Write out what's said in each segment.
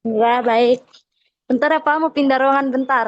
Enggak, baik. Bentar ya, Pak. Mau pindah ruangan bentar.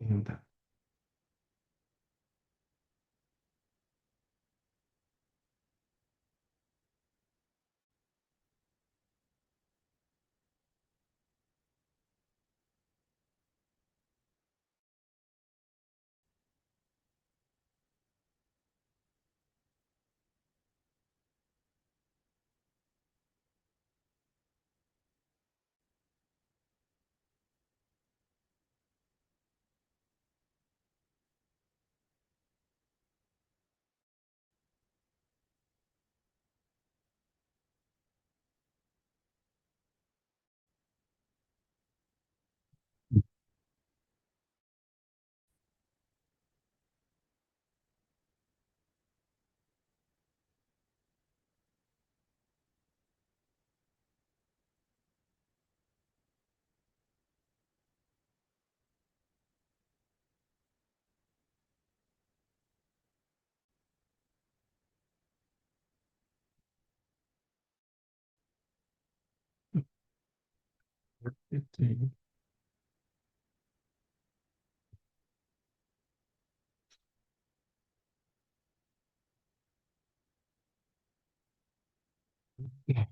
Bentar. Itu ya.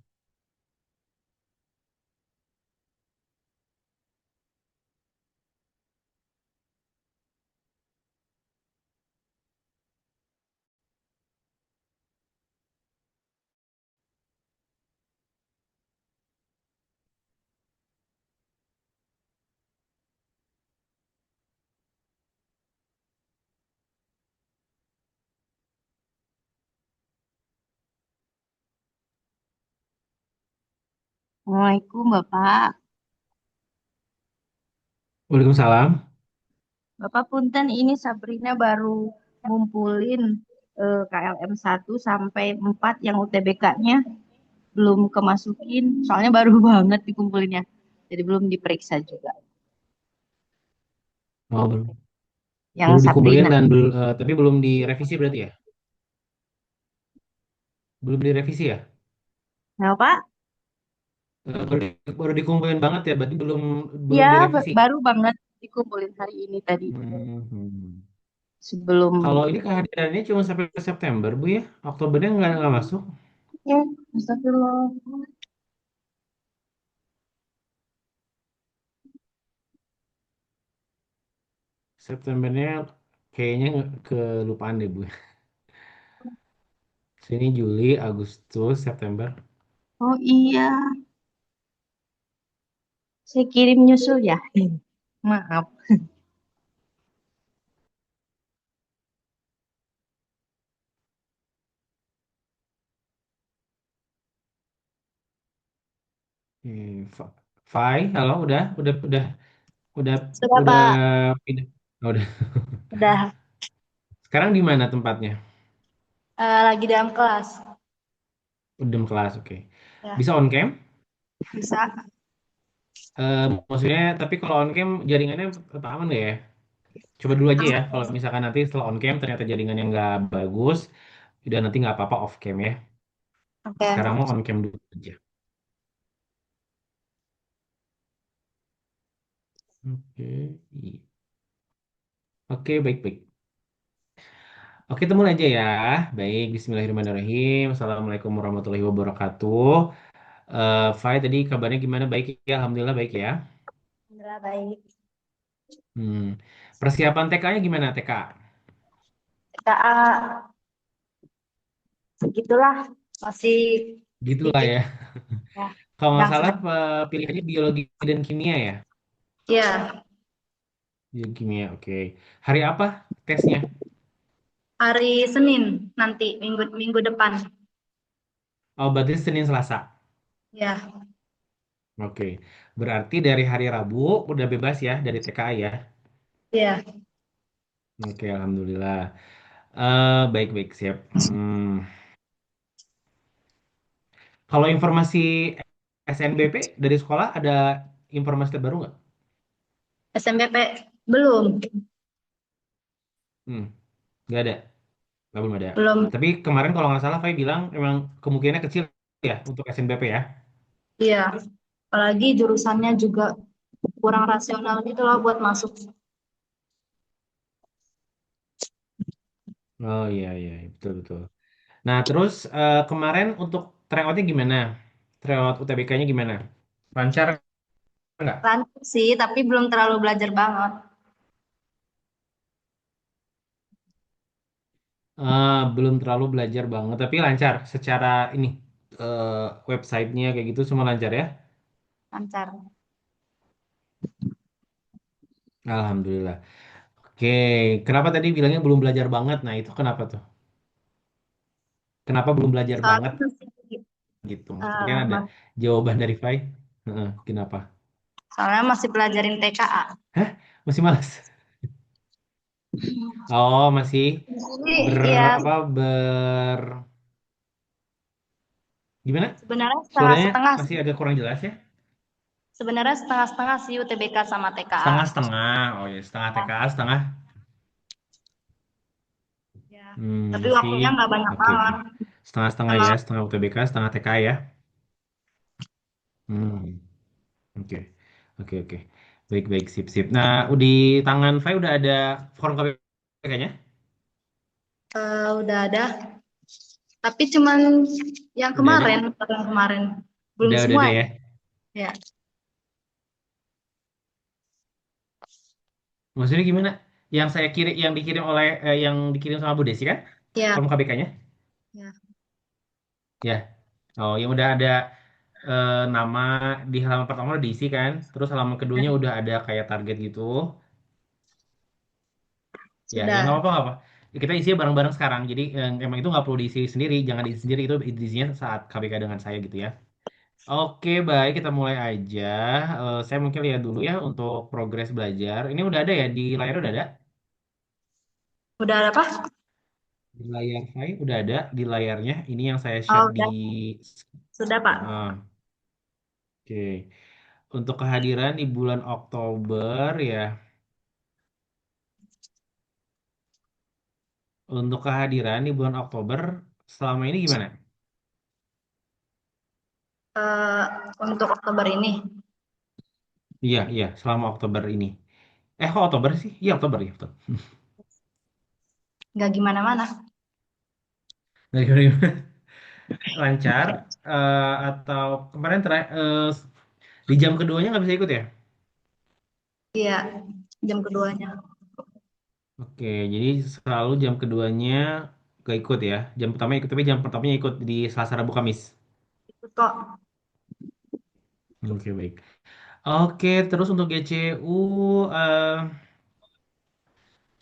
Assalamualaikum, Bapak. Waalaikumsalam. Bapak punten, ini Sabrina baru ngumpulin KLM 1 sampai 4 yang UTBK-nya belum kemasukin. Soalnya baru banget dikumpulinnya. Jadi belum diperiksa juga. Oh, belum. Yang Baru dikumpulin Sabrina. dan tapi belum direvisi berarti ya? Belum direvisi ya? Nah, Pak? Baru dikumpulin banget ya, berarti belum Ya, belum direvisi. baru banget dikumpulin hari ini tadi. Hmm. Sebelum. Kalau ini kehadirannya cuma sampai September, Bu ya? Oktobernya nggak masuk. Ya, astagfirullah. Septembernya kayaknya kelupaan deh, Bu. Sini Juli, Agustus, September. Oh iya, saya kirim nyusul ya. Maaf. Fai, halo, udah, Sudah, udah Pak. pindah. Oh, udah. Udah Sekarang di mana tempatnya? lagi dalam kelas. Udah kelas, oke. Ya, Bisa on cam? bisa. Maksudnya, tapi kalau on cam jaringannya tetap aman nggak ya? Coba dulu aja ya. Kalau misalkan nanti setelah on cam ternyata jaringannya nggak bagus, udah nanti nggak apa-apa off cam ya. Sekarang Oke. mau on cam dulu aja. Oke, oke, baik-baik. Oke, temu aja ya. Baik, Bismillahirrahmanirrahim. Assalamualaikum warahmatullahi wabarakatuh. Fai, tadi kabarnya gimana? Baik ya, Alhamdulillah baik ya. Alhamdulillah baik. Hmm. Persiapan TK-nya gimana TK? Kita segitulah masih Gitulah dikit ya. ya. Kalau nggak yang salah sedang. pilihannya biologi dan kimia ya? Ya, Biologi kimia, oke. Hari apa tesnya? hari Senin nanti minggu minggu depan. Oh, berarti Senin Selasa. Ya, Oke. Berarti dari hari Rabu udah bebas ya dari TKA ya? ya. Oke, alhamdulillah. Baik-baik siap. Kalau informasi SNBP dari sekolah ada informasi terbaru nggak? SMBP belum, Hmm, nggak ada. Nggak, belum ada. belum. Tapi kemarin kalau nggak salah, Fai bilang memang kemungkinannya kecil ya untuk SNBP ya. Iya, apalagi jurusannya juga kurang rasional gitu loh buat masuk. Oh iya iya betul betul. Nah terus kemarin untuk tryoutnya gimana? Tryout UTBK-nya gimana? Lancar nggak? Lanjut sih, tapi belum terlalu belajar banget. Belum terlalu belajar banget, tapi lancar secara ini eh, websitenya kayak gitu semua lancar ya. Lancar. Alhamdulillah. Oke, kenapa tadi bilangnya belum belajar banget? Nah itu kenapa tuh? Kenapa belum belajar Soalnya banget masih, gitu? Maksudnya eh, kan ada mas- jawaban dari Fai. Heeh, kenapa? soalnya masih pelajarin TKA. Hah? Masih malas? Oh, masih Jadi ber ya apa ber gimana? sebenarnya Suaranya setengah-setengah masih sih. agak kurang jelas ya. Sebenarnya setengah-setengah sih UTBK sama TKA. Setengah-setengah. Oh ya, setengah TKA, setengah. Ya, tapi Masih. waktunya nggak banyak Oke, oke. banget. Setengah-setengah Emang ya, setengah UTBK, setengah TKA ya. Hmm, oke. Oke, oke. Baik, baik, sip, sip. Nah, di tangan Fai udah ada form KPK-nya? udah ada, tapi cuman yang Udah ada? kemarin, yang kemarin belum Udah semua ada ya. ya. Ya, Maksudnya gimana? Yang dikirim sama Bu Desi kan? ya, Form KBK-nya? ya. Ya. Oh, yang udah ada nama di halaman pertama udah diisi kan? Terus halaman keduanya udah ada kayak target gitu. Ya, ya nggak Sudah. apa-apa, nggak apa. Ya, kita isi bareng-bareng sekarang. Jadi emang itu nggak perlu diisi sendiri, jangan diisi sendiri itu diisinya saat KBK dengan saya gitu ya. Oke, baik kita mulai aja. Saya mungkin lihat dulu ya untuk progres belajar. Ini udah ada ya di layar udah ada. Udah ada apa? Di layar saya udah ada di layarnya. Ini yang saya share Oh, di. udah. Sudah, Pak. Ah, oke. Untuk kehadiran di bulan Oktober ya. Untuk kehadiran di bulan Oktober selama ini gimana? Eh, untuk Oktober ini Iya, iya, selama Oktober ini. Kok Oktober sih? Iya, Oktober ya, betul. nggak gimana-mana. Nggak gimana-gimana. Lancar atau kemarin di jam keduanya nggak bisa ikut ya? Iya, jam keduanya. Oke, jadi selalu jam keduanya gak ikut ya. Jam pertama ikut, tapi jam pertamanya ikut di Selasa, Rabu, Kamis. Ikut kok. Oke, baik. Oke, terus untuk GCU eh,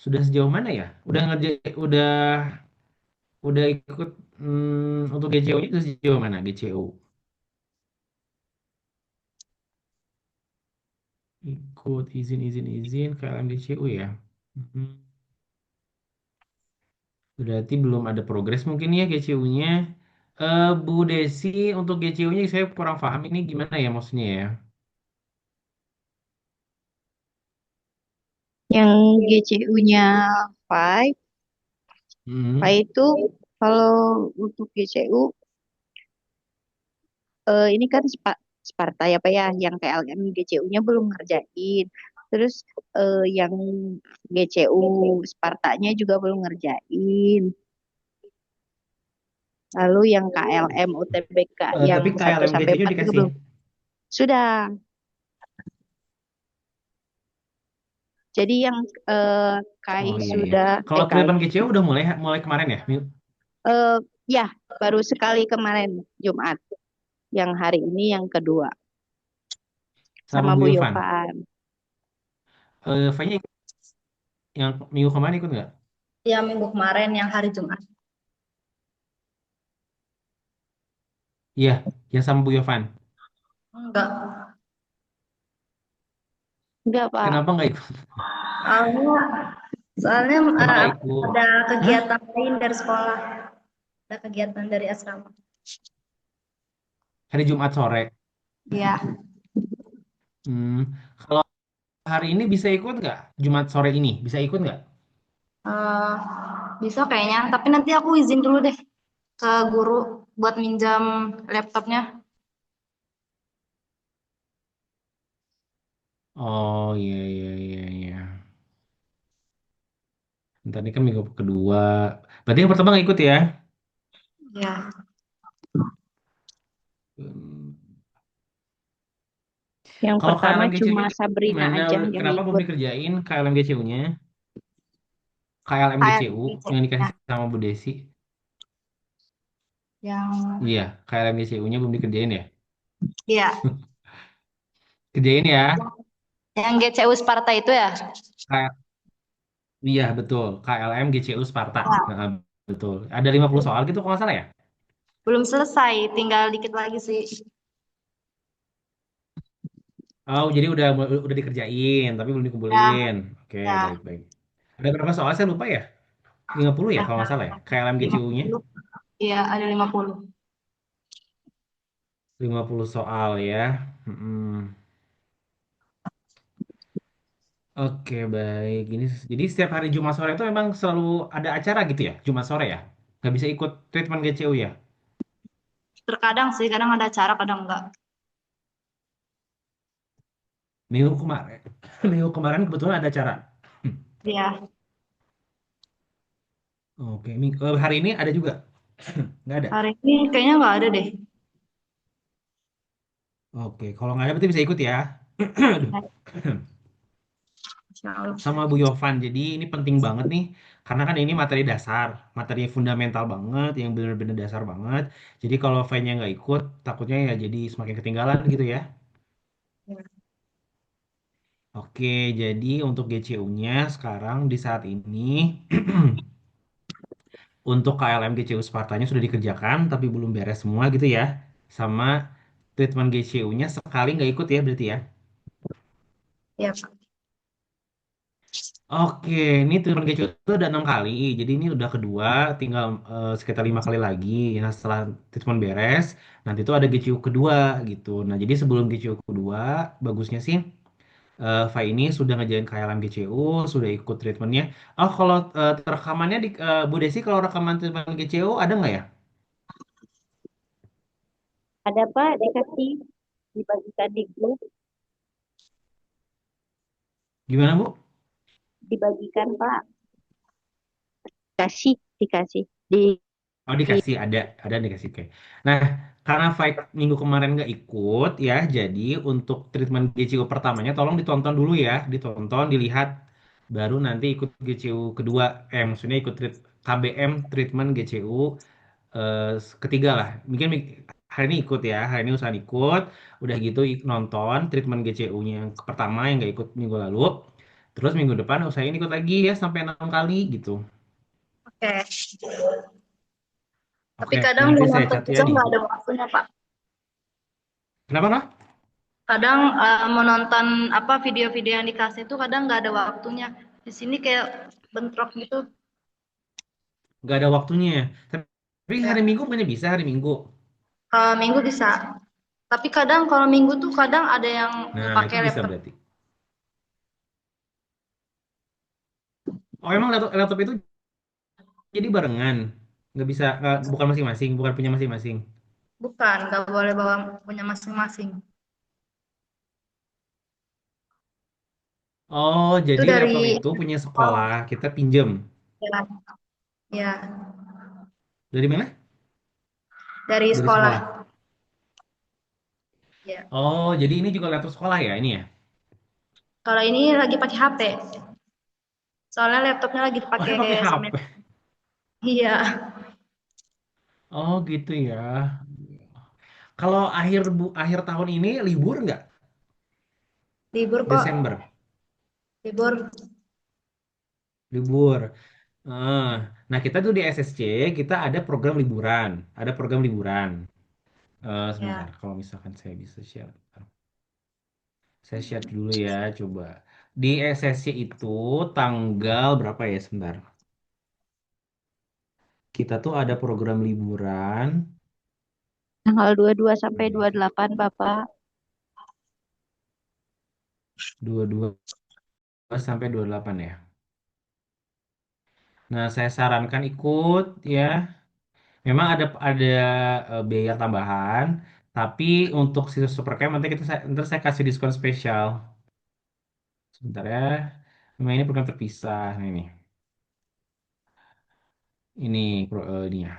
sudah sejauh mana ya? Udah ikut untuk GCU-nya itu sejauh mana GCU? Ikut izin KLM GCU ya. Mhm. Berarti belum ada progres mungkin ya GCU-nya. Bu Desi untuk GCU-nya saya kurang paham ini gimana ya maksudnya ya. Yang GCU-nya Five, Hmm. Five itu kalau untuk GCU ini kan Sparta ya Pak ya, yang PLM GCU-nya belum ngerjain. Terus yang GCU Spartanya juga belum ngerjain. Lalu yang KLM UTBK yang Tapi satu KLM sampai GCU 4 juga dikasih. belum. Sudah. Jadi yang KAI Oh iya iya. sudah Kalau KAI tulipan GCU udah mulai mulai kemarin ya? eh ya baru sekali kemarin Jumat. Yang hari ini yang kedua Sama sama Bu Bu Yovan. Yovan. Fanya yang minggu kemarin ikut nggak? Ya minggu kemarin yang hari Jumat. Iya, yang sama Bu Yovan. Enggak. Enggak, Pak. Kenapa nggak ikut? Soalnya, soalnya Kenapa nggak ikut? ada Hah? kegiatan lain dari sekolah. Ada kegiatan dari asrama. Hari Jumat sore. Iya. Hmm, kalau hari ini bisa ikut nggak? Jumat sore ini bisa ikut nggak? Eh, bisa kayaknya. Tapi nanti aku izin dulu deh ke guru buat minjam laptopnya. Oh iya iya iya iya. Ntar ini kan minggu kedua. Berarti yang pertama nggak ikut ya? Ya. Hmm. Yang Kalau pertama KLM cuma GCU Sabrina gimana? aja yang Kenapa belum ikut. dikerjain KLM GCU-nya? KLM Kayak GCU gitu. yang Ya. dikasih sama Bu Desi. Yang Iya, KLM GCU-nya belum dikerjain ya? ya, Kerjain ya. yang GCU Sparta itu ya. Iya betul, KLM GCU Sparta. Ya. Nah, betul. Ada 50 soal gitu kalau nggak salah ya? Belum selesai, tinggal dikit lagi sih. Oh, jadi udah dikerjain, tapi belum Ya, dikumpulin. Oke, ya, baik-baik. Ada berapa soal saya lupa ya? 50 ya ya. kalau nggak salah ya? KLM GCU-nya 50. Iya, ada 50. 50 soal ya. Mm-mm. Oke, baik. Jadi setiap hari Jumat sore itu memang selalu ada acara gitu ya? Jumat sore ya? Nggak bisa ikut treatment GCU ya? Terkadang sih, kadang ada acara, kadang enggak. Minggu kemarin, minggu kemarin kebetulan ada acara. Iya, Oke, hari ini ada juga? Nggak ada? hari ini kayaknya nggak ada deh. Oke, kalau nggak ada berarti bisa ikut ya. Aduh. Nah, insya Allah bisa. Sama Bu Yovan. Jadi ini penting banget nih, karena kan ini materi dasar, materi fundamental banget, yang benar-benar dasar banget. Jadi kalau V-nya nggak ikut, takutnya ya jadi semakin ketinggalan gitu ya. Oke, jadi untuk GCU-nya sekarang di saat ini, untuk KLM GCU Spartanya sudah dikerjakan, tapi belum beres semua gitu ya. Sama treatment GCU-nya sekali nggak ikut ya berarti ya. Ya, Pak. Oke, ini turun keju itu udah 6 kali, jadi ini udah kedua, tinggal sekitar 5 kali lagi. Nah, setelah treatment beres, nanti itu ada GCU kedua gitu. Nah, jadi sebelum GCU kedua, bagusnya sih Fai ini sudah ngejalan KLM GCU, sudah ikut treatmentnya. Oh, kalau rekamannya di Bu Desi, kalau rekaman treatment GCU ada nggak ya? Ada Pak dikasih dibagikan di grup, Gimana Bu? dibagikan Pak. Kasih dikasih di Oh dikasih ada dikasih oke. Nah karena fight minggu kemarin nggak ikut ya, jadi untuk treatment GCU pertamanya tolong ditonton dulu ya, ditonton, dilihat, baru nanti ikut GCU kedua, maksudnya ikut KBM treatment GCU ketiga lah. Mungkin hari ini ikut ya, hari ini usaha ikut, udah gitu nonton treatment GCU-nya yang pertama yang nggak ikut minggu lalu, terus minggu depan usahain ikut lagi ya sampai 6 kali gitu. Oke. Tapi Oke, kadang nanti mau saya nonton cat ya juga nih. nggak ada waktunya, Pak. Kenapa, Noh? Kadang mau nonton apa video-video yang dikasih itu kadang nggak ada waktunya. Di sini kayak bentrok gitu. Nggak ada waktunya ya. Tapi hari Ya. Minggu bukannya bisa hari Minggu. Minggu bisa. Tapi kadang kalau minggu tuh kadang ada yang Nah, itu pakai bisa laptop. berarti. Oh, emang laptop itu jadi barengan. Nggak bisa, bukan masing-masing, bukan punya masing-masing. Bukan, nggak boleh bawa punya masing-masing. Oh, Itu jadi dari laptop itu punya sekolah, oh, kita pinjem. ya, ya, Dari mana? dari Dari sekolah. sekolah. Ya. Oh, jadi ini juga laptop sekolah ya ini ya? Kalau ini lagi pakai HP. Soalnya laptopnya lagi Oh, dipakai dia pakai sama. HP. Iya. Oh, gitu ya. Kalau akhir tahun ini libur nggak? Libur kok, Desember, libur. libur. Eh, Nah, kita tuh di SSC kita ada program liburan, ada program liburan. Sebentar, Ya. kalau misalkan saya bisa share, saya share dulu ya, coba. Di SSC itu tanggal berapa ya? Sebentar. Kita tuh ada program liburan Tanggal 22 sampai 28, Bapak. 22 sampai 28 ya. Nah, saya sarankan ikut ya. Memang ada biaya tambahan, tapi untuk si Supercamp nanti saya kasih diskon spesial. Sebentar ya. Memang ini program terpisah. Nah, ini ya.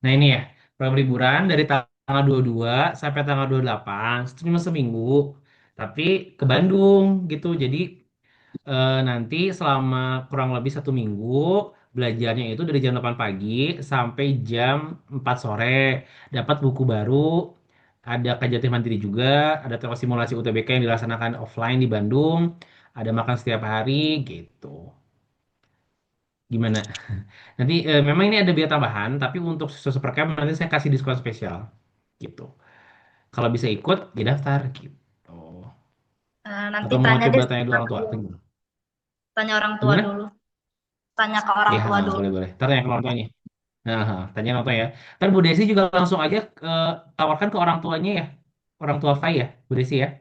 Nah, ini ya. Program liburan dari tanggal 22 sampai tanggal 28, itu cuma seminggu. Tapi ke Bandung gitu. Jadi nanti selama kurang lebih 1 minggu belajarnya itu dari jam 8 pagi sampai jam 4 sore. Dapat buku baru, ada kajian mandiri juga, ada tes simulasi UTBK yang dilaksanakan offline di Bandung, ada makan setiap hari gitu. Gimana? Nanti memang ini ada biaya tambahan, tapi untuk sesuai perkam nanti saya kasih diskon spesial gitu. Kalau bisa ikut, ya daftar gitu. Nanti Atau mau tanya coba deh tanya dulu sama orang tua? dulu. Atau gimana? Tanya orang tua Gimana? dulu. Tanya ke orang Ya, tua dulu. boleh boleh. Ntar tanya ke orang tuanya. Nah, tanya orang tua ya. Ntar Bu Desi juga langsung aja tawarkan ke orang tuanya ya. Orang tua Fai ya, Bu Desi ya.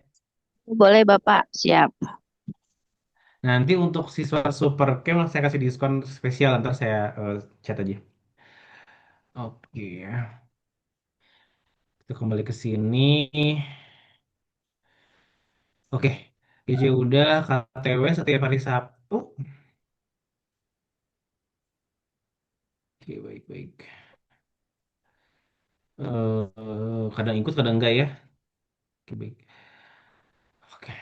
Boleh, Bapak. Siap. Nanti untuk siswa super camp saya kasih diskon spesial. Ntar saya chat aja. Oke ya. Kita kembali ke sini. Oke. PC udah, KTW setiap hari Sabtu. Oke, baik-baik. Kadang ikut, kadang enggak ya. Oke, baik. Oke.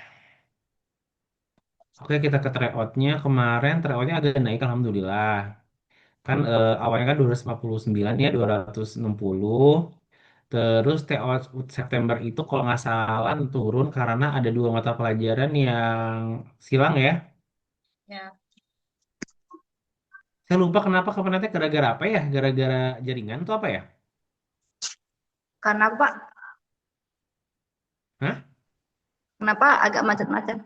Oke, kita ke tryout-nya. Kemarin tryout-nya agak naik, Alhamdulillah. Kan awalnya kan 259 ya, 260. Terus tryout September itu kalau nggak salah turun karena ada dua mata pelajaran yang silang ya. Ya. Saya lupa kenapa kemarin teh gara-gara apa ya? Gara-gara jaringan atau apa ya? Karena Pak, Hah? kenapa agak macet-macet?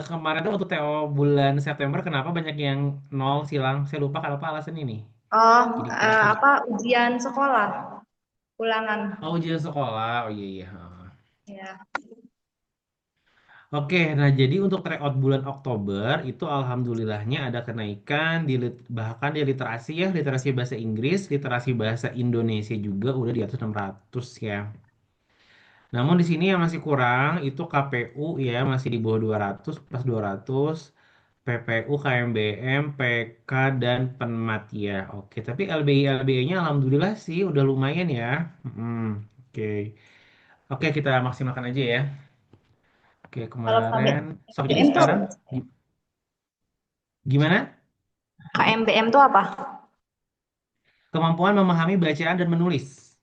Kemarin tuh waktu TO bulan September kenapa banyak yang nol silang? Saya lupa kenapa alasan ini. Oh, Jadi kenapa ya? ujian sekolah, ulangan. Oh, ujian sekolah. Oh iya iya. Ya. Oke, nah jadi untuk tryout bulan Oktober itu alhamdulillahnya ada kenaikan bahkan di literasi ya, literasi bahasa Inggris, literasi bahasa Indonesia juga udah di atas 600 ya. Namun di sini yang masih kurang itu KPU ya, masih di bawah 200 plus 200, PPU, KMBM, PK dan Penmat ya. Oke, tapi LBI LBI-nya alhamdulillah sih udah lumayan ya. Oke. Oke, kita maksimalkan aja ya. Oke, Kalau kemarin. So, jadi KMBM itu apa? sekarang gimana? KMBM itu apa? Kemampuan memahami bacaan dan menulis.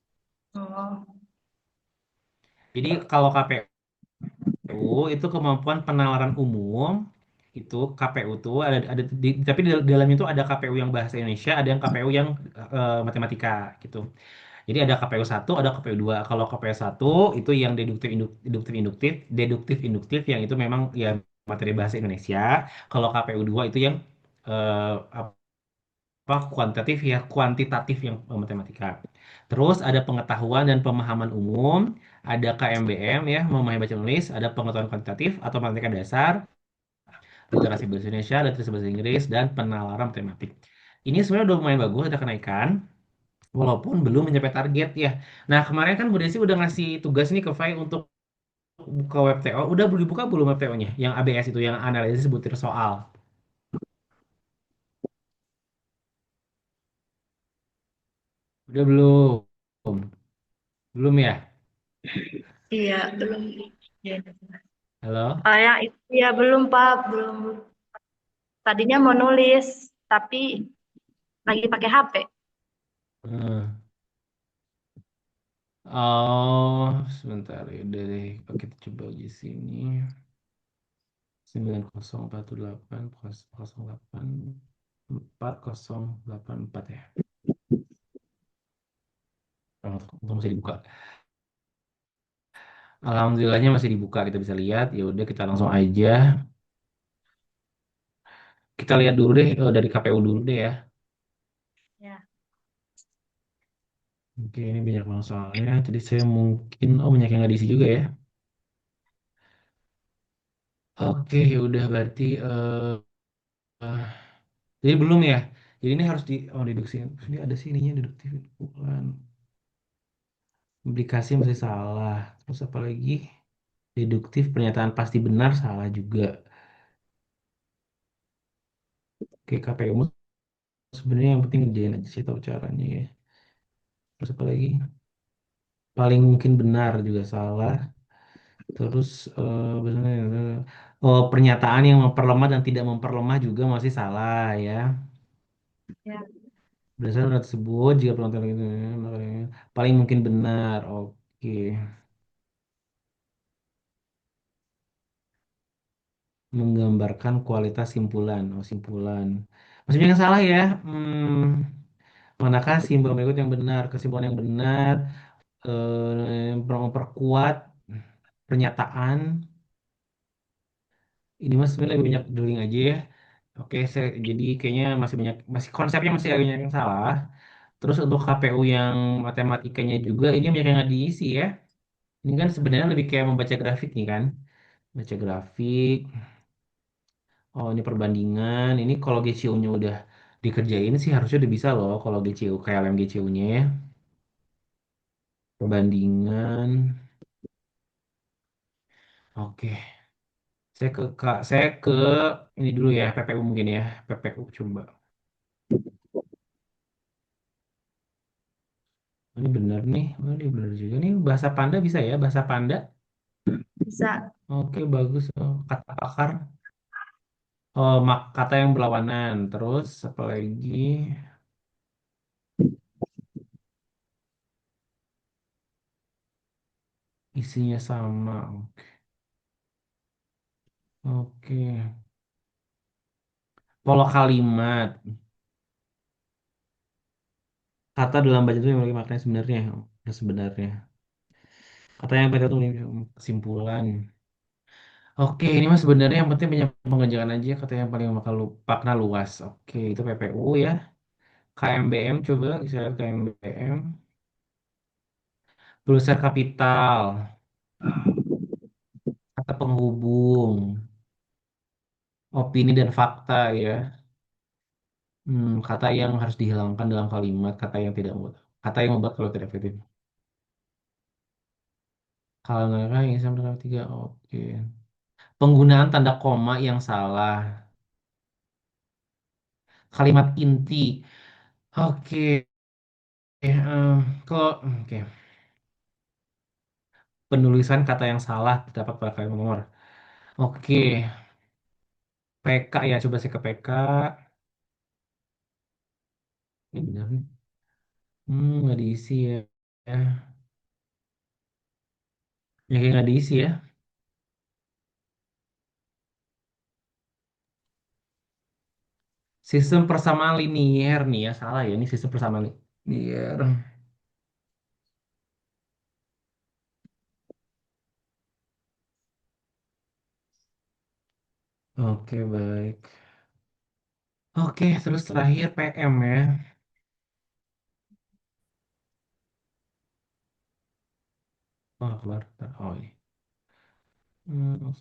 Oh, Jadi kalau KPU itu kemampuan penalaran umum itu KPU tuh ada tapi di dalamnya itu ada KPU yang bahasa Indonesia, ada yang KPU yang matematika gitu. Jadi ada KPU satu, ada KPU dua. Kalau KPU satu itu yang deduktif induktif yang itu memang ya materi bahasa Indonesia. Kalau KPU dua itu yang apa kuantitatif yang matematika. Terus ada pengetahuan dan pemahaman umum, ada KMBM ya, memahami baca tulis, ada pengetahuan kuantitatif atau matematika dasar, literasi bahasa Indonesia, literasi bahasa Inggris dan penalaran matematik. Ini sebenarnya udah lumayan bagus, ada kenaikan walaupun belum mencapai target ya. Nah, kemarin kan Bu Desi udah ngasih tugas nih ke Fai untuk buka web TO. Udah dibuka belum web TO-nya? Yang ABS itu, yang analisis butir soal. Udah belum? Belum ya? iya, belum. Iya. Halo? Itu ya belum Pak, belum. Tadinya mau nulis, tapi lagi pakai HP. Hmm. Oh, sebentar ya udah deh. Oke, kita coba di sini. 9048 08 4084 ya. Oh, itu masih dibuka. Alhamdulillahnya masih dibuka, kita bisa lihat. Ya udah kita langsung aja. Kita lihat dulu deh dari KPU dulu deh ya. Ya. Oke, ini banyak masalahnya. Jadi saya mungkin banyak yang nggak diisi juga ya. Oke, ya udah berarti eh, jadi belum ya. Jadi ini harus deduksi. Ini ada sih ininya deduktif bukan. Implikasi masih salah. Terus apa lagi? Deduktif pernyataan pasti benar salah juga. Oke, KPU sebenarnya yang penting ngerjain aja sih tahu caranya ya. Terus apa lagi? Paling mungkin benar juga salah. Terus pernyataan yang memperlemah dan tidak memperlemah juga masih salah ya. Ya. Berdasarkan hal tersebut, jika penonton itu paling mungkin benar. Oke. Menggambarkan kualitas simpulan. Oh, simpulan. Masih yang salah ya. Manakah simbol berikut yang benar? Kesimpulan yang benar memperkuat pernyataan. Ini mas sebenarnya lebih banyak drilling aja ya. Oke, jadi kayaknya masih banyak, masih konsepnya masih agak banyak yang salah. Terus untuk KPU yang matematikanya juga ini banyak yang nggak diisi ya. Ini kan sebenarnya lebih kayak membaca grafik nih kan. Baca grafik. Oh ini perbandingan. Ini kalau GCU-nya udah dikerjain sih harusnya udah bisa loh. Kalau GCU, KLM GCU-nya ya. Perbandingan. Oke. Saya ke ini dulu ya, PPU mungkin ya. PPU coba. Ini benar nih. Oh, ini benar juga nih. Bahasa Panda bisa ya, bahasa Panda. Bisa. Oke, bagus. Oh, kata pakar. Oh, kata yang berlawanan. Terus apa lagi? Isinya sama. Oke. Pola kalimat. Kata dalam bahasa itu yang memiliki makna sebenarnya. Ya, sebenarnya. Kata yang pada itu kesimpulan. Oke, ini mas sebenarnya yang penting banyak pengerjaan aja. Kata yang paling makna luas. Oke, itu PPU ya. KMBM coba bisa lihat KMBM. Besar kapital. Kata penghubung. Opini dan fakta ya. Kata yang harus dihilangkan dalam kalimat, kata yang tidak membuat, kata yang membuat kalau tidak efektif. Kalau nggak yang sama dengan tiga, oke. Penggunaan tanda koma yang salah. Kalimat inti. Oke. Kalau oke. Penulisan kata yang salah terdapat pada kalimat nomor. Oke. PK ya, coba saya ke PK. Ini benar nih. Nggak diisi ya. Ya, kayak nggak diisi ya. Sistem persamaan linier nih ya, salah ya. Ini sistem persamaan linier. Oke, baik. Oke, terus terakhir PM ya. Oh, keluar. Oh, ini.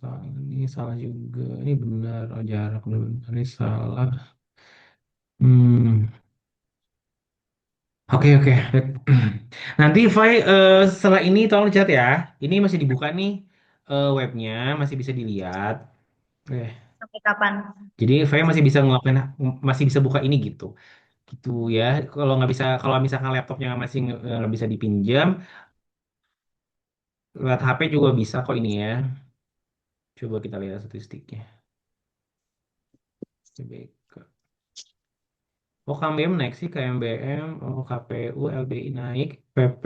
Salah. Ini salah juga. Ini benar. Oh, jarak benar. Ini salah. Hmm. Oke, oke. Nanti, Fai, setelah ini tolong dicatat ya. Ini masih dibuka nih webnya, masih bisa dilihat. Oke. Sampai kapan? Jadi, Fai masih bisa ngelakuin, masih bisa buka ini gitu. Gitu ya. Kalau nggak bisa, kalau misalkan laptopnya masih nggak bisa dipinjam, lewat HP juga bisa kok ini ya. Coba kita lihat statistiknya. TBK. Oh, KMBM naik sih, KMBM, oh, KPU, LBI naik, PP,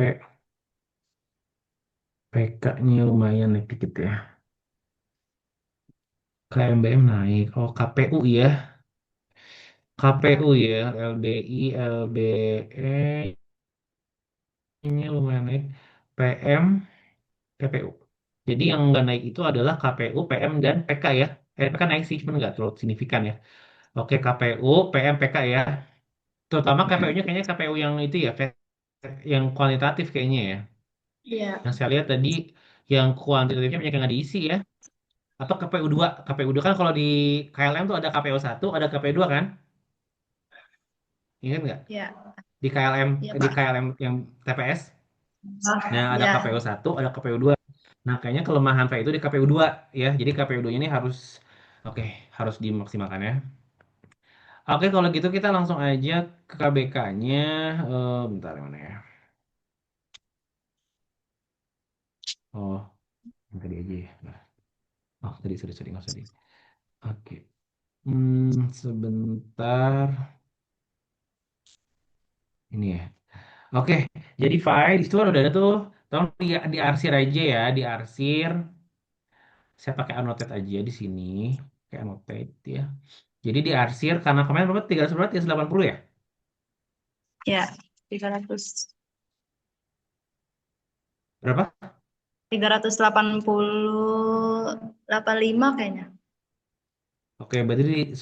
PK-nya lumayan naik dikit ya. KMBM naik, oh KPU ya, KPU ya, LBI, LBE-nya lumayan naik, PM, PPU. Jadi yang nggak naik itu adalah KPU, PM, dan PK ya. PK naik sih, cuma nggak terlalu signifikan ya. Oke, KPU, PM, PK ya. Terutama KPU-nya kayaknya KPU yang itu ya, yang kualitatif kayaknya ya. Iya. Yang saya lihat tadi yang kuantitatifnya banyak yang nggak diisi ya. Atau KPU 2. KPU 2 kan kalau di KLM tuh ada KPU 1, ada KPU 2 kan? Ingat nggak? Ya, Di KLM, iya di Pak. KLM yang TPS. Nah, ada KPU Ya, 1, ada KPU 2. Nah, kayaknya kelemahan saya itu di KPU 2 ya. Jadi KPU 2 ini harus oke, harus dimaksimalkan ya. Oke, kalau gitu kita langsung aja ke KBK-nya. Bentar yang mana ya? Oh, yang tadi aja ya. Nah, oh, tadi sudah nggak usah di. Oke. Sebentar. Ini ya. Oke, jadi file di situ kan udah ada tuh. Tolong diarsir aja ya, diarsir. Saya pakai annotate aja di sini. Kayak annotate ya. Jadi diarsir karena kemarin berapa? 300 berapa? 380 ya? ya, 300. Berapa? 385 kayaknya. Oke, berarti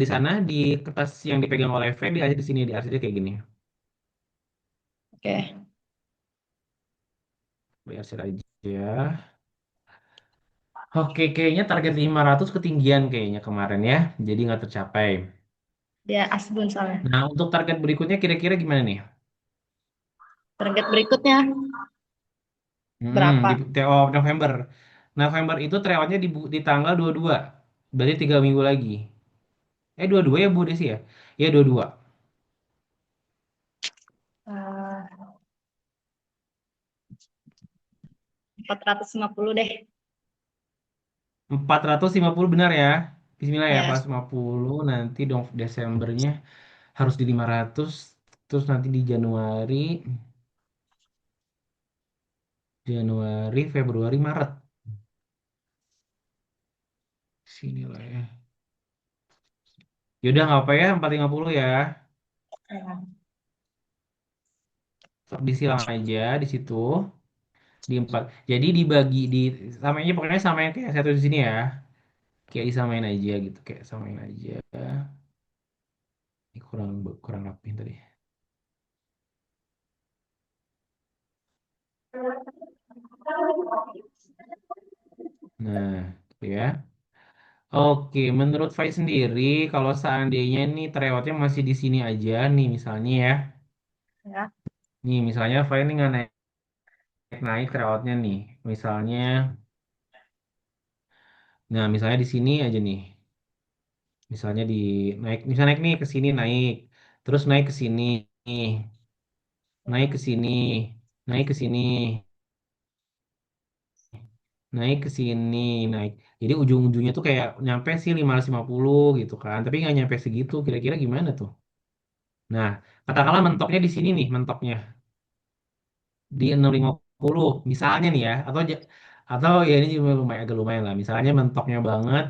di sana di kertas yang dipegang oleh V di sini diarsirnya kayak gini. Oke. Diarsir aja ya. Oke, kayaknya target 500 ketinggian kayaknya kemarin ya. Jadi nggak tercapai. Dia asbun soalnya. Nah, untuk target berikutnya kira-kira gimana nih? Target berikutnya Di berapa? TO November. November itu tryoutnya di tanggal 22. Berarti 3 minggu lagi. 22 ya Bu Desi ya? Ya 22. Eh, 450 deh. 450 benar ya? Bismillah ya, Ya, 450 nanti dong Desembernya harus di 500. Terus nanti di Januari, Februari, Maret. Sini lah ya. Yaudah nggak apa ya, 450 ya. ya, Sok disilang aja di situ. Di 4. Jadi dibagi di samanya pokoknya sama yang kayak satu di sini ya. Kayak disamain aja gitu, kayak samain aja. Ini kurang kurang rapi tadi. Nah, gitu ya. Oke, menurut Faiz sendiri, kalau seandainya nih tryoutnya masih di sini aja nih misalnya ya. ya, Nih misalnya Faiz nih nggak naik tryoutnya nih. Misalnya, nah misalnya di sini aja nih. Misalnya misalnya naik nih ke sini naik. Terus naik ke sini, naik ke sini, naik ke sini, naik ke sini, naik. Jadi ujung-ujungnya tuh kayak nyampe sih 550 gitu kan. Tapi nggak nyampe segitu. Kira-kira gimana tuh? Nah, katakanlah mentoknya di sini nih, mentoknya di 650 misalnya nih ya, atau ya ini juga lumayan agak lumayan lah. Misalnya mentoknya banget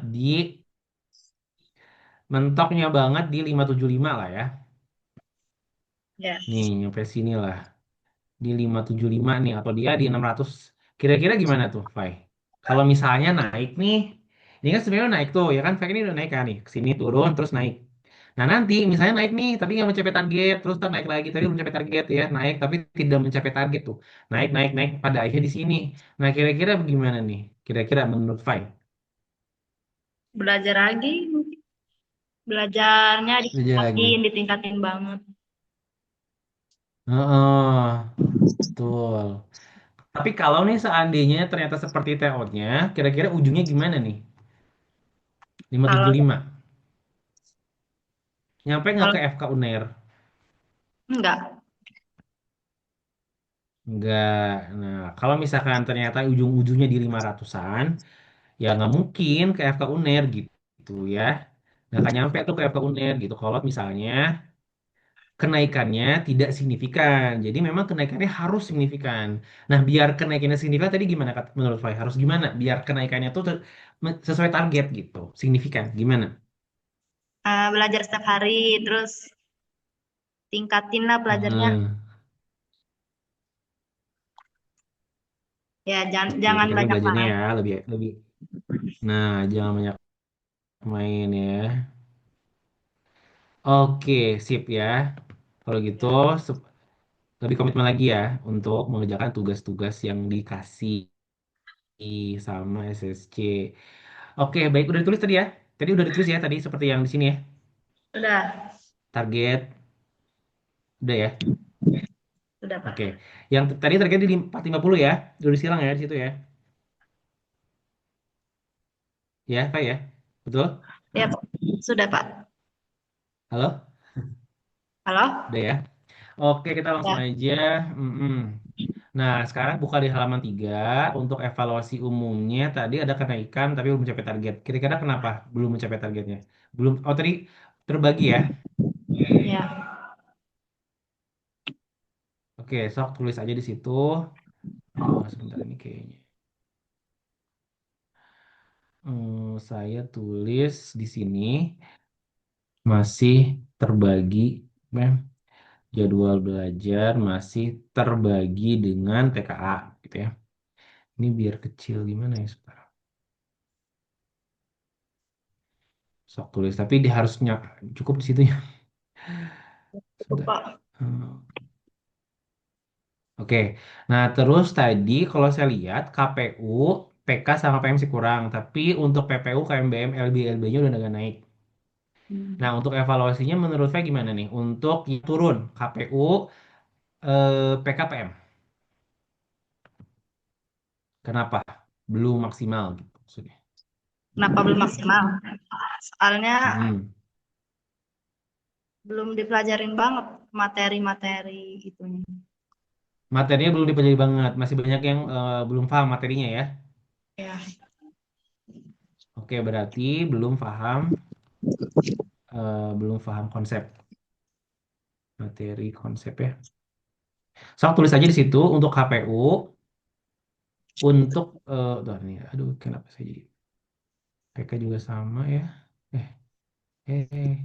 di 575 lah ya. ya. Nih, nyampe sini lah. Di 575 nih atau dia di 600. Kira-kira gimana tuh, Fai? Kalau misalnya naik nih, ini kan sebenarnya naik tuh, ya kan? Fai ini udah naik kan nih, ke sini turun terus naik. Nah nanti misalnya naik nih, tapi nggak mencapai target, terus ntar naik lagi, tapi belum mencapai target ya, naik tapi tidak mencapai target tuh, naik naik naik pada akhirnya di sini. Nah kira-kira bagaimana nih? Kira-kira menurut Fai? Belajar lagi, belajarnya Aja ditingkatin, lagi. ditingkatin banget. Heeh, betul. Tapi kalau nih seandainya ternyata seperti TO-nya, kira-kira ujungnya gimana nih? Kalau 575. Nyampe nggak kalau ke FK UNER? enggak, Nggak. Nah, kalau misalkan ternyata ujung-ujungnya di 500-an, ya nggak mungkin ke FK UNER gitu ya. Nggak akan nyampe tuh ke FK UNER gitu. Kalau misalnya kenaikannya tidak signifikan. Jadi memang kenaikannya harus signifikan. Nah, biar kenaikannya signifikan tadi gimana menurut Fai? Harus gimana? Biar kenaikannya tuh sesuai target gitu, signifikan. Gimana? Belajar setiap hari, terus tingkatin lah belajarnya. Hmm, Ya, jangan oke, jangan tingkatnya banyak belajarnya main. ya, lebih lebih. Nah, jangan banyak main ya. Oke, sip ya. Kalau gitu, lebih komitmen lagi ya untuk mengerjakan tugas-tugas yang dikasih sama SSC. Oke, baik udah ditulis tadi ya. Tadi udah ditulis ya tadi seperti yang di sini ya. Udah, Target udah ya. sudah Oke. Pak. Yang tadi target di 450 ya. Udah disilang ya di situ ya. Ya, Pak ya. Betul? Ya, Pak. Sudah Pak. Halo? Halo? Udah ya. Oke, kita langsung Ya. aja. Mm-mm. Nah, sekarang buka di halaman 3 untuk evaluasi umumnya tadi ada kenaikan tapi belum mencapai target. Kira-kira kenapa belum mencapai targetnya? Belum. Oh, tadi terbagi ya. Ya. Oke, sok tulis aja di situ. Sebentar ini kayaknya. Saya tulis di sini masih terbagi, mem. Jadwal belajar masih terbagi dengan PKA, gitu ya. Ini biar kecil gimana ya sekarang? Sok tulis, tapi dia harusnya cukup di situ ya. Cukup Sebentar. Pak. Oke, nah terus tadi kalau saya lihat KPU, PK sama PM sih kurang, tapi untuk PPU, KMBM, LB-LB-nya udah agak naik. Nah, untuk evaluasinya menurut saya gimana nih? Untuk yang turun KPU, PKPM. Kenapa? Belum maksimal gitu maksudnya. Kenapa belum maksimal? Soalnya Hmm. belum dipelajarin banget materi-materi itunya. Materinya belum dipelajari banget, masih banyak yang belum paham materinya ya. Ya. Oke, berarti belum paham konsep, materi konsep ya. So, tulis aja di situ untuk KPU, untuk tuh nih, aduh kenapa saya jadi PK juga sama ya. Eh,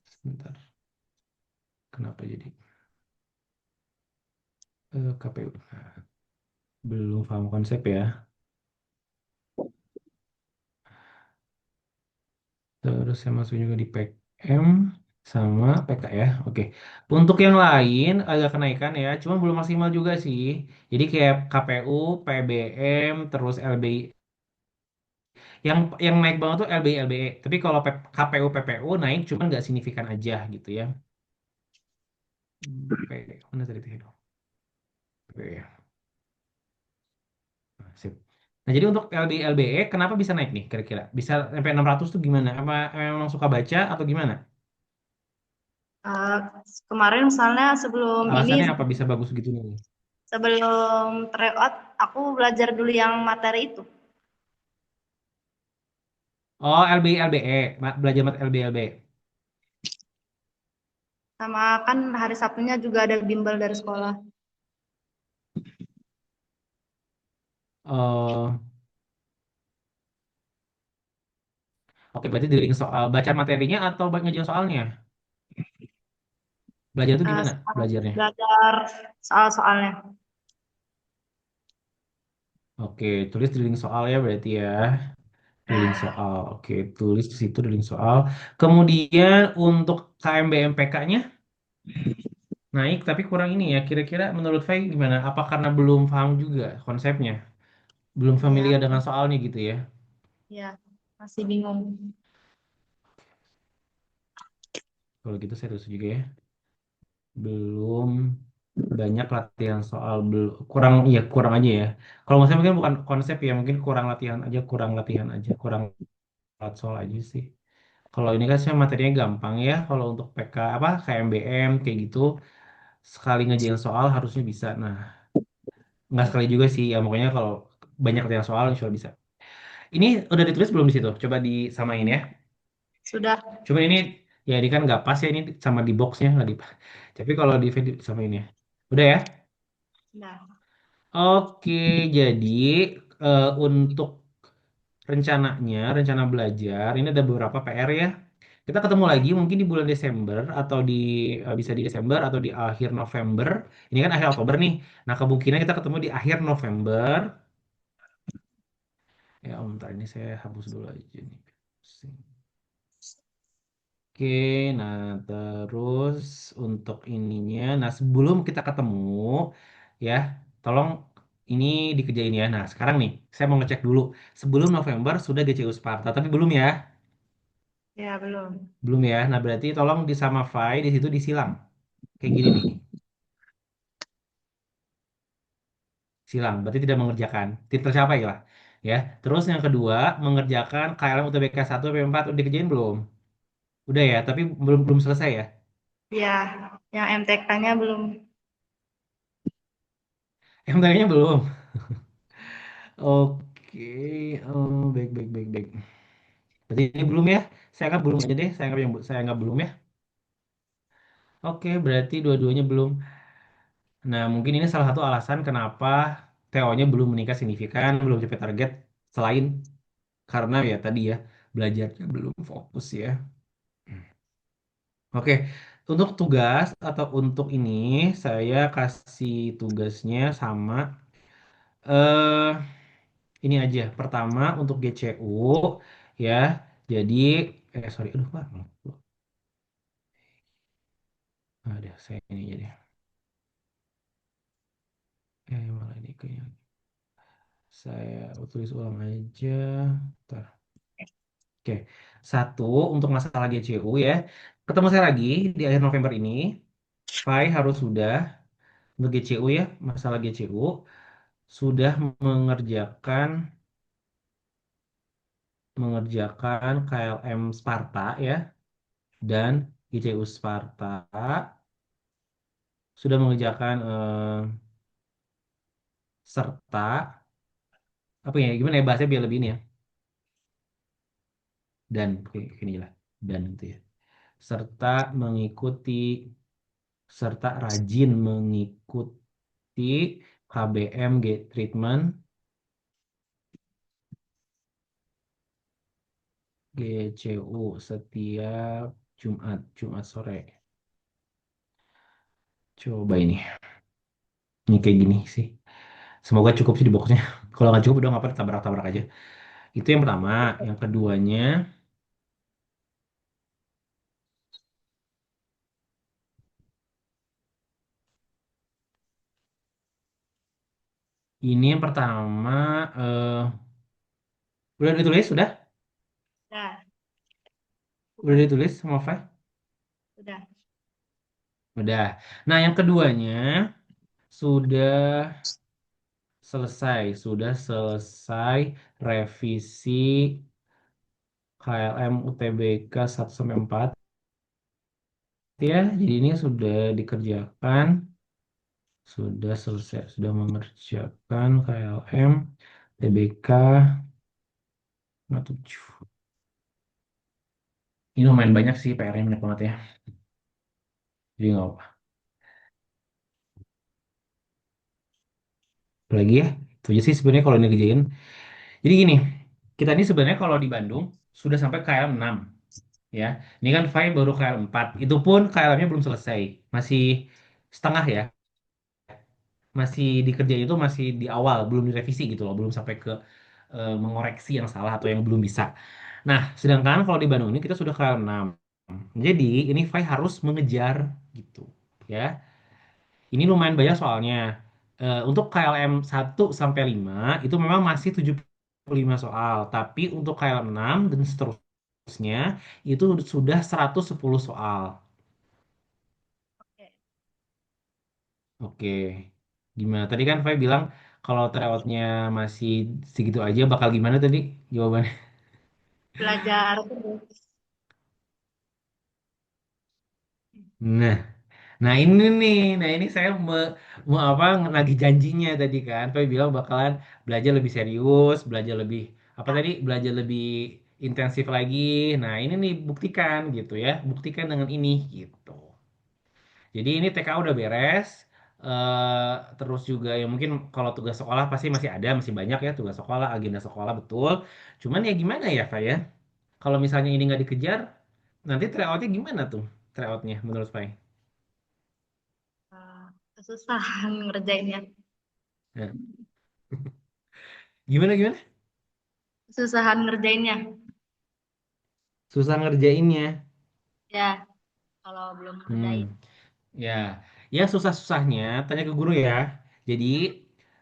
sebentar, kenapa jadi KPU? Nah, belum paham konsep ya. Terus saya masuk juga di PM sama PK ya. Oke. Untuk yang lain agak kenaikan ya, cuma belum maksimal juga sih. Jadi kayak KPU, PBM, terus LBI. Yang naik banget tuh LBI, LBE. Tapi kalau KPU, PPU naik cuma nggak signifikan aja gitu ya. Mana tadi tuh? PPU ya. Nah, sip. Nah, jadi untuk LBI, LBE kenapa bisa naik nih kira-kira? Bisa sampai 600 tuh gimana? Apa memang suka baca atau gimana? Eh, Kemarin misalnya sebelum ini, Alasannya apa bisa bagus gitu nih? sebelum tryout, aku belajar dulu yang materi itu. Oh, LBI, LBE. Belajar mat LBI, LBE. Sama kan hari Sabtunya juga ada bimbel dari sekolah. Oh, oke berarti dari soal baca materinya atau ngerjain soalnya? Belajar itu gimana belajarnya? Belajar soal-soalnya. Oke, tulis drilling soal ya berarti ya. Drilling soal. Oke, tulis di situ drilling soal. Kemudian untuk KMBMPK-nya naik tapi kurang ini ya. Kira-kira menurut Faye gimana? Apa karena belum paham juga konsepnya? Belum Ya, familiar dengan soalnya gitu ya? ya, masih bingung. Kalau gitu saya tulis juga ya. Belum banyak latihan soal, belum kurang, ya kurang aja ya. Kalau misalnya mungkin bukan konsep ya, mungkin kurang latihan aja, kurang alat soal aja sih. Kalau ini kan saya materinya gampang ya. Kalau untuk PK apa KMBM kayak gitu sekali ngerjain soal harusnya bisa. Nah, nggak sekali juga sih ya. Pokoknya kalau banyak latihan soal insya Allah bisa. Ini udah ditulis belum di situ? Coba disamain ya. Sudah. Coba ini Ya ini kan nggak pas ya ini sama di boxnya nggak di. Tapi kalau di sama ini ya. Udah ya. Nah, Oke, jadi untuk rencananya, rencana belajar ini ada beberapa PR ya. Kita ketemu lagi mungkin di bulan Desember atau bisa di Desember atau di akhir November. Ini kan akhir Oktober nih. Nah, kemungkinan kita ketemu di akhir November. Ya, bentar ini saya hapus dulu aja nih. Oke, nah terus untuk ininya, nah sebelum kita ketemu ya, tolong ini dikerjain ya. Nah sekarang nih, saya mau ngecek dulu. Sebelum November sudah GCU Sparta, tapi belum ya, ya belum. belum ya. Nah berarti tolong di sama Fai di situ disilang, kayak gini nih, silang. Berarti tidak mengerjakan, tidak tercapai lah. Ya. Terus yang kedua mengerjakan KLM UTBK 1 sampai 4 udah dikerjain belum? Udah ya, tapi belum belum selesai ya. Ya, yang MTK-nya belum. Yang tanya belum. Oke, baik, baik, baik, baik. Berarti ini belum ya? Saya anggap belum aja deh. Saya anggap belum ya. Oke, berarti dua-duanya belum. Nah, mungkin ini salah satu alasan kenapa TO-nya belum meningkat signifikan, belum capai target. Selain karena ya tadi ya belajarnya belum fokus ya. Oke, untuk tugas atau untuk ini saya kasih tugasnya sama. eh ini aja. Pertama untuk GCU ya. Jadi sorry, aduh Pak. Ada saya ini jadi. Malah ini kayaknya. Saya tulis ulang aja. Bentar. Oke. Satu untuk masalah GCU ya. Ketemu saya lagi di akhir November ini. Fai harus sudah untuk GCU ya, masalah GCU sudah mengerjakan KLM Sparta ya dan GCU Sparta sudah mengerjakan serta apa ya gimana ya bahasanya biar lebih ini ya dan ini lah dan itu ya serta mengikuti serta rajin mengikuti KBM treatment GCU setiap Jumat sore. Coba ini kayak gini sih. Semoga cukup sih di boxnya. Kalau nggak cukup udah nggak apa tabrak-tabrak aja. Itu yang pertama. Yang keduanya ini yang pertama udah ditulis sudah Nah, udah bukan. ditulis sama Fai? Sudah. Udah. Nah yang keduanya sudah sudah selesai revisi KLM UTBK 1 sampai 4 ya. Jadi ini sudah dikerjakan, sudah selesai, sudah mengerjakan KLM UTBK 7. Ini lumayan banyak sih PR-nya banyak banget ya. Jadi nggak apa. Apalagi ya, itu aja sih sebenarnya kalau ini kerjain. Jadi gini, kita ini sebenarnya kalau di Bandung sudah sampai KLM 6 ya. Ini kan Fai baru KLM 4. Itu pun KLM-nya belum selesai. Masih setengah ya. Masih dikerjain itu masih di awal, belum direvisi gitu loh, belum sampai ke mengoreksi yang salah atau yang belum bisa. Nah, sedangkan kalau di Bandung ini kita sudah KLM 6. Jadi ini Fai harus mengejar gitu ya. Ini lumayan banyak soalnya. Untuk KLM 1 sampai 5 itu memang masih 75 soal, tapi untuk KLM 6 dan seterusnya itu sudah 110 soal. Oke. Oke. Gimana? Tadi kan Fai bilang kalau tryoutnya masih segitu aja bakal gimana tadi jawabannya? Belajar terus. Nah, nah ini saya mau apa nagih janjinya tadi kan. Fai bilang bakalan belajar lebih serius, belajar lebih apa tadi? Belajar lebih intensif lagi. Nah, ini nih buktikan gitu ya. Buktikan dengan ini gitu. Jadi ini TK udah beres. Terus juga ya mungkin kalau tugas sekolah pasti masih ada, masih banyak ya tugas sekolah, agenda sekolah betul. Cuman ya gimana ya, Pak ya? Kalau misalnya ini nggak dikejar, nanti tryoutnya gimana tuh? Tryoutnya menurut Pak? Ah, kesusahan ngerjainnya. Nah, gimana gimana? Kesusahan ngerjainnya. Susah ngerjainnya. Ya, kalau belum Hmm. ngerjain. Ya, ya susah-susahnya tanya ke guru ya. Jadi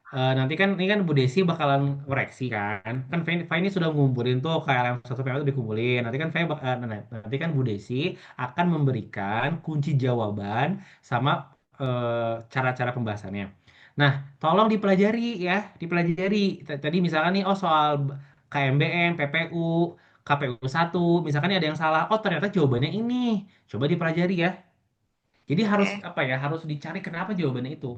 nanti kan ini kan Bu Desi bakalan koreksi kan. Kan Fai ini sudah ngumpulin tuh KLM 1 PO itu dikumpulin. Nanti kan nanti kan Bu Desi akan memberikan kunci jawaban sama cara-cara pembahasannya. Nah, tolong dipelajari ya, dipelajari. Tadi misalkan nih oh soal KMBM, PPU, KPU 1, misalkan nih ada yang salah. Oh, ternyata jawabannya ini. Coba dipelajari ya. Jadi harus Oke. apa ya? Harus dicari kenapa jawabannya itu.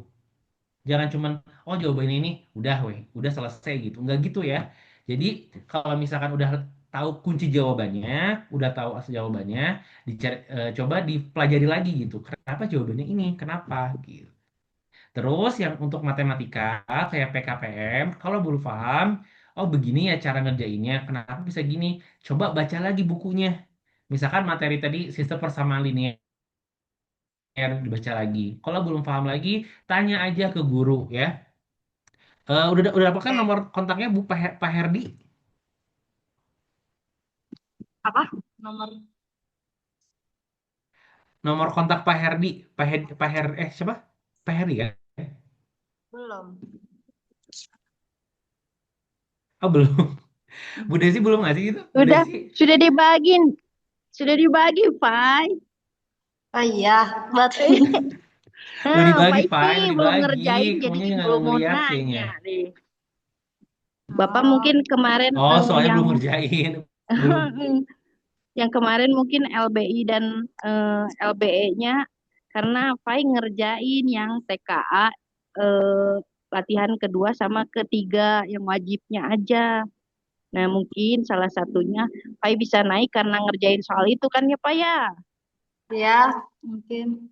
Jangan cuman oh jawabannya ini udah weh, udah selesai gitu. Enggak gitu ya. Jadi kalau misalkan udah tahu kunci jawabannya, udah tahu asal jawabannya, coba dipelajari lagi gitu. Kenapa jawabannya ini? Kenapa gitu. Terus yang untuk matematika kayak PKPM, kalau belum paham, oh begini ya cara ngerjainnya. Kenapa bisa gini? Coba baca lagi bukunya. Misalkan materi tadi sistem persamaan linear dibaca lagi. Kalau belum paham lagi, tanya aja ke guru ya. Udah dapatkan Oke. nomor kontaknya Bu Pak Herdi? Apa? Nomor Nomor kontak Pak Herdi, siapa? Pak Herdi kan? belum. Oh belum. Bu Desi belum ngasih gitu? Bu Sudah, Desi? sudah dibagi, sudah dibagi, Pai. Oh iya, berarti Udah Nah, dibagi, Pak Pak. Iping Udah belum dibagi. ngerjain, jadi Kamunya nggak belum mau ngeliat kayaknya. nanya deh. Bapak oh, mungkin kemarin Oh, soalnya yang belum ngerjain. Belum. yang kemarin mungkin LBI dan LBE-nya karena Pai ngerjain yang TKA latihan kedua sama ketiga yang wajibnya aja. Nah, mungkin salah satunya Pai bisa naik karena ngerjain soal itu kan ya, Pak ya? ya mungkin.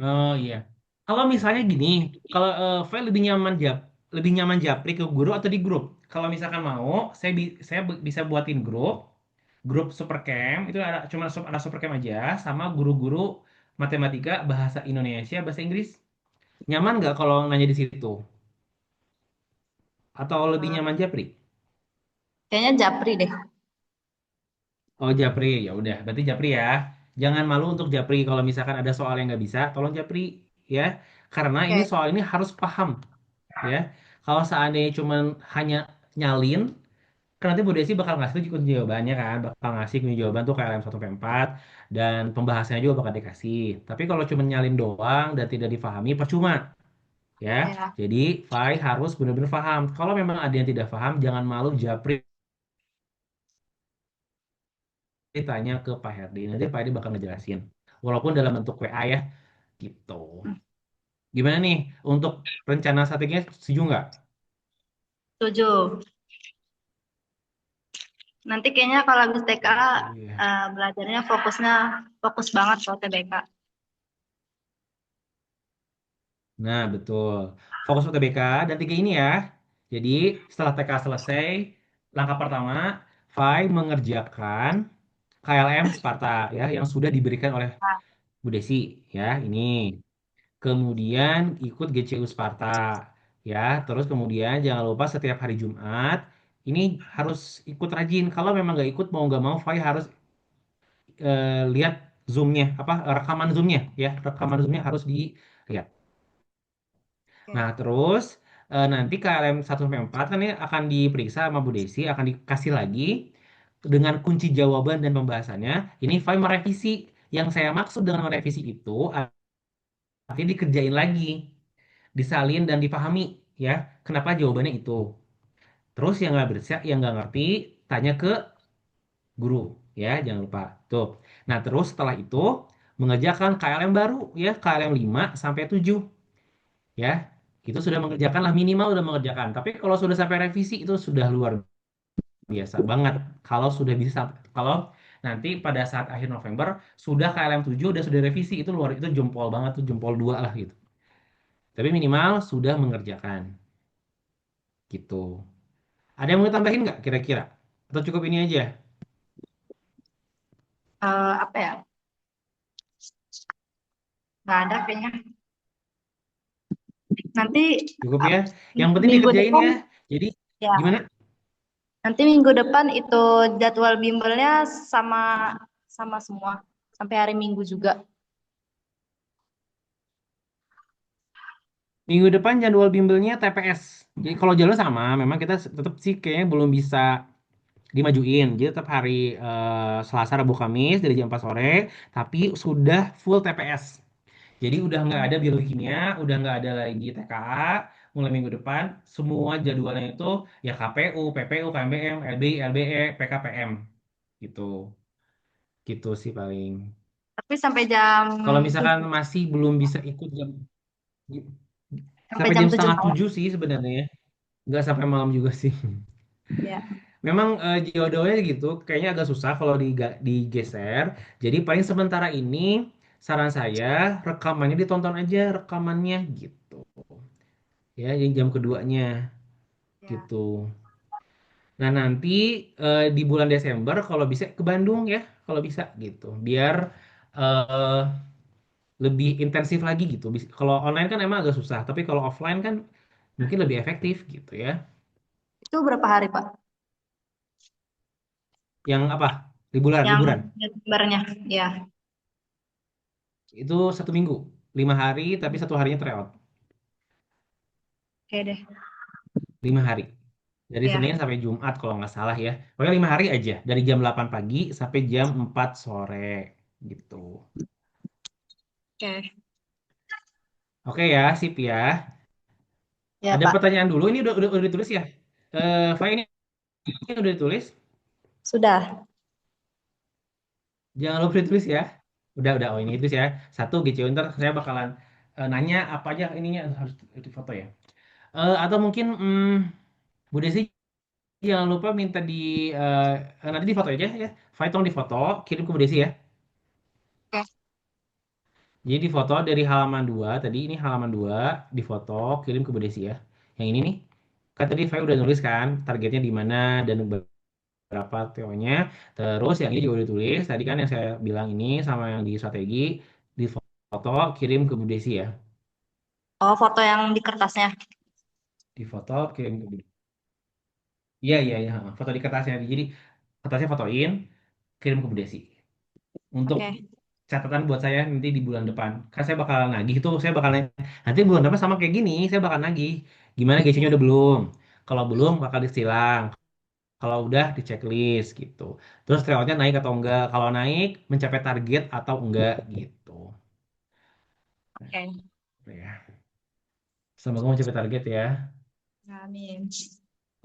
Oh iya. Kalau misalnya gini, kalau file lebih nyaman japri ke guru atau di grup? Kalau misalkan mau, bisa buatin grup Supercamp itu ada Supercamp aja sama guru-guru matematika bahasa Indonesia bahasa Inggris. Nyaman nggak kalau nanya di situ? Atau lebih Eh, nyaman japri? kayaknya Japri deh. Oh japri ya udah, berarti japri ya. Jangan malu untuk japri kalau misalkan ada soal yang nggak bisa, tolong japri ya. Karena ini Oke. soal ini harus paham ya. Kalau seandainya cuman hanya nyalin, kan nanti Bu Desi bakal ngasih kunci jawabannya kan, bakal ngasih kunci jawaban tuh KLM 1 sampai 4 dan pembahasannya juga bakal dikasih. Tapi kalau cuma nyalin doang dan tidak difahami, percuma ya. Ya. Jadi Fai harus benar-benar paham. Kalau memang ada yang tidak paham, jangan malu japri tanya ke Pak Herdi. Nanti Pak Herdi bakal ngejelasin. Walaupun dalam bentuk WA ya, gitu. Gimana nih untuk rencana strateginya setuju nggak? Setuju. Nanti kayaknya kalau habis TK Iya. belajarnya fokus banget ke UTBK. Nah, betul. Fokus UTBK dan tiga ini ya. Jadi, setelah TK selesai, langkah pertama, Fai mengerjakan KLM Sparta ya yang sudah diberikan oleh Bu Desi ya, ini. Kemudian ikut GCU Sparta ya. Terus kemudian jangan lupa setiap hari Jumat ini harus ikut rajin. Kalau memang nggak ikut mau nggak mau, Fai harus lihat Zoom-nya apa rekaman Zoom-nya ya. Rekaman Zoom-nya harus dilihat. Nah, Oke. terus nanti KLM 1 sampai 4 kan ini akan diperiksa sama Bu Desi, akan dikasih lagi dengan kunci jawaban dan pembahasannya. Ini Fai merevisi. Yang saya maksud dengan merevisi itu artinya dikerjain lagi, disalin dan dipahami ya. Kenapa jawabannya itu? Terus yang nggak ngerti, tanya ke guru ya, jangan lupa. Tuh. Nah, terus setelah itu mengerjakan KLM baru ya, KLM 5 sampai 7 ya. Itu sudah mengerjakan lah minimal sudah mengerjakan. Tapi kalau sudah sampai revisi itu sudah luar. biasa banget. Kalau sudah bisa, kalau nanti pada saat akhir November sudah KLM 7 udah sudah revisi, itu luar, itu jempol banget tuh, jempol dua lah gitu. Tapi minimal sudah mengerjakan gitu. Ada yang mau tambahin nggak kira-kira? Atau cukup ini aja? Apa ya? Nggak ada kayaknya. Nanti Cukup ap- ya. Yang penting minggu dikerjain depan ya. Jadi ya. gimana? Nanti minggu depan itu jadwal bimbelnya sama sama semua sampai hari Minggu juga. Minggu depan jadwal bimbelnya TPS. Jadi kalau jadwal sama, memang kita tetap sih kayaknya belum bisa dimajuin. Jadi tetap hari Selasa, Rabu, Kamis dari jam 4 sore, tapi sudah full TPS. Jadi udah nggak ada biokimia, udah nggak ada lagi TKA. Mulai minggu depan, semua jadwalnya itu ya KPU, PPU, KMBM, LBI, LBE, PKPM gitu. Gitu sih paling. Tapi sampai jam Kalau misalkan 7, masih belum bisa ikut jam sampai sampai jam jam 7 setengah malam. tujuh sih sebenarnya ya. Nggak sampai malam juga sih. Ya. Memang jodohnya gitu, kayaknya agak susah kalau digeser. Jadi paling sementara ini saran saya rekamannya ditonton aja rekamannya gitu. Ya, yang jam keduanya Ya. gitu. Nah, nanti di bulan Desember kalau bisa ke Bandung ya, kalau bisa gitu. Biar eh, lebih intensif lagi gitu. Kalau online kan emang agak susah, tapi kalau offline kan mungkin lebih efektif gitu ya. Itu berapa hari, Pak? Yang apa? Liburan, Yang liburan. Desembernya. Ya. Itu 1 minggu, 5 hari, tapi 1 harinya tryout. Oke deh. 5 hari. Dari Ya. Senin sampai Jumat kalau nggak salah ya. Pokoknya 5 hari aja. Dari jam 8 pagi sampai jam 4 sore gitu. Oke. Oke ya, sip ya. Ya, Ada Pak. pertanyaan dulu, ini udah ditulis ya? Fai, ini udah ditulis? Sudah. Jangan lupa ditulis ya. Udah, oh ini ditulis ya. Satu GCO, ntar saya bakalan nanya apa aja ininya harus foto ya. Atau mungkin Bu Desi jangan lupa minta nanti di foto aja ya. Fai tolong di foto, kirim ke Bu Desi ya. Oke. Jadi di foto dari halaman 2 tadi ini halaman 2 di foto kirim ke Bu Desi ya. Yang ini nih. Kan tadi Fai udah nulis kan targetnya di mana dan berapa TO-nya. Terus yang ini juga udah ditulis. Tadi kan yang saya bilang ini sama yang di strategi di foto kirim ke Bu Desi ya. Oh, foto yang di kertasnya. Di foto kirim ke Bu Desi. Iya, iya, iya. Foto di kertasnya. Jadi kertasnya fotoin, kirim ke Bu Desi. Untuk Oke. catatan buat saya nanti di bulan depan. Kan saya bakal nagih itu, saya bakal nagih. Nanti bulan depan sama kayak gini, saya bakal nagih. Gimana GC-nya Ya. udah belum? Kalau belum bakal disilang. Kalau udah di checklist gitu. Terus tryoutnya naik atau enggak? Kalau naik mencapai target atau enggak gitu. Oke. Ya. Semoga mencapai target ya. Amin.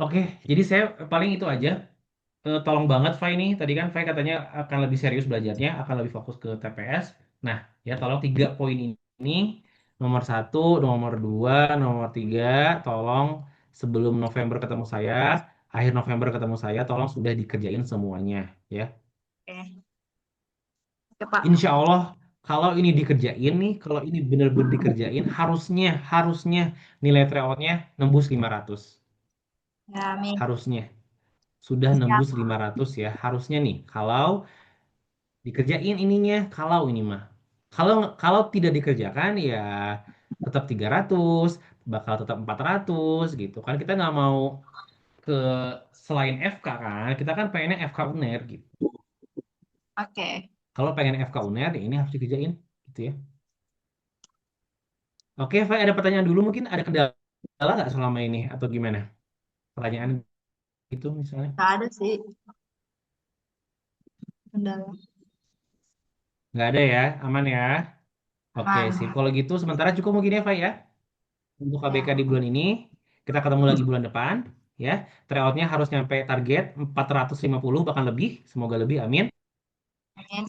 Oke, jadi saya paling itu aja. Tolong banget Fai ini. Tadi kan Fai katanya akan lebih serius belajarnya, akan lebih fokus ke TPS. Nah, ya tolong 3 poin ini. Nomor satu, nomor dua, nomor tiga, tolong sebelum November ketemu saya, akhir November ketemu saya, tolong sudah dikerjain semuanya, ya. Oke. Oke, Pak. Insya Allah, kalau ini dikerjain nih, kalau ini benar-benar dikerjain, harusnya, harusnya nilai tryoutnya nembus 500. Ya, amin. Harusnya. Sudah nembus Siap. 500 ya, harusnya nih. Kalau dikerjain ininya kalau ini mah kalau kalau tidak dikerjakan ya tetap 300 bakal tetap 400 gitu kan kita nggak mau ke selain FK kan kita kan pengennya FK UNER gitu Oke. kalau pengen FK UNER ya ini harus dikerjain gitu ya oke Fai ada pertanyaan dulu mungkin ada kendala nggak selama ini atau gimana pertanyaan gitu misalnya Nggak ada sih kendala. nggak ada ya aman ya oke sip Aman. kalau gitu sementara cukup mungkin ya Fai ya untuk KBK Ya. di bulan ini. Kita ketemu lagi bulan depan ya. Tryoutnya harus nyampe target 450 bahkan lebih. Semoga lebih, amin. Amin.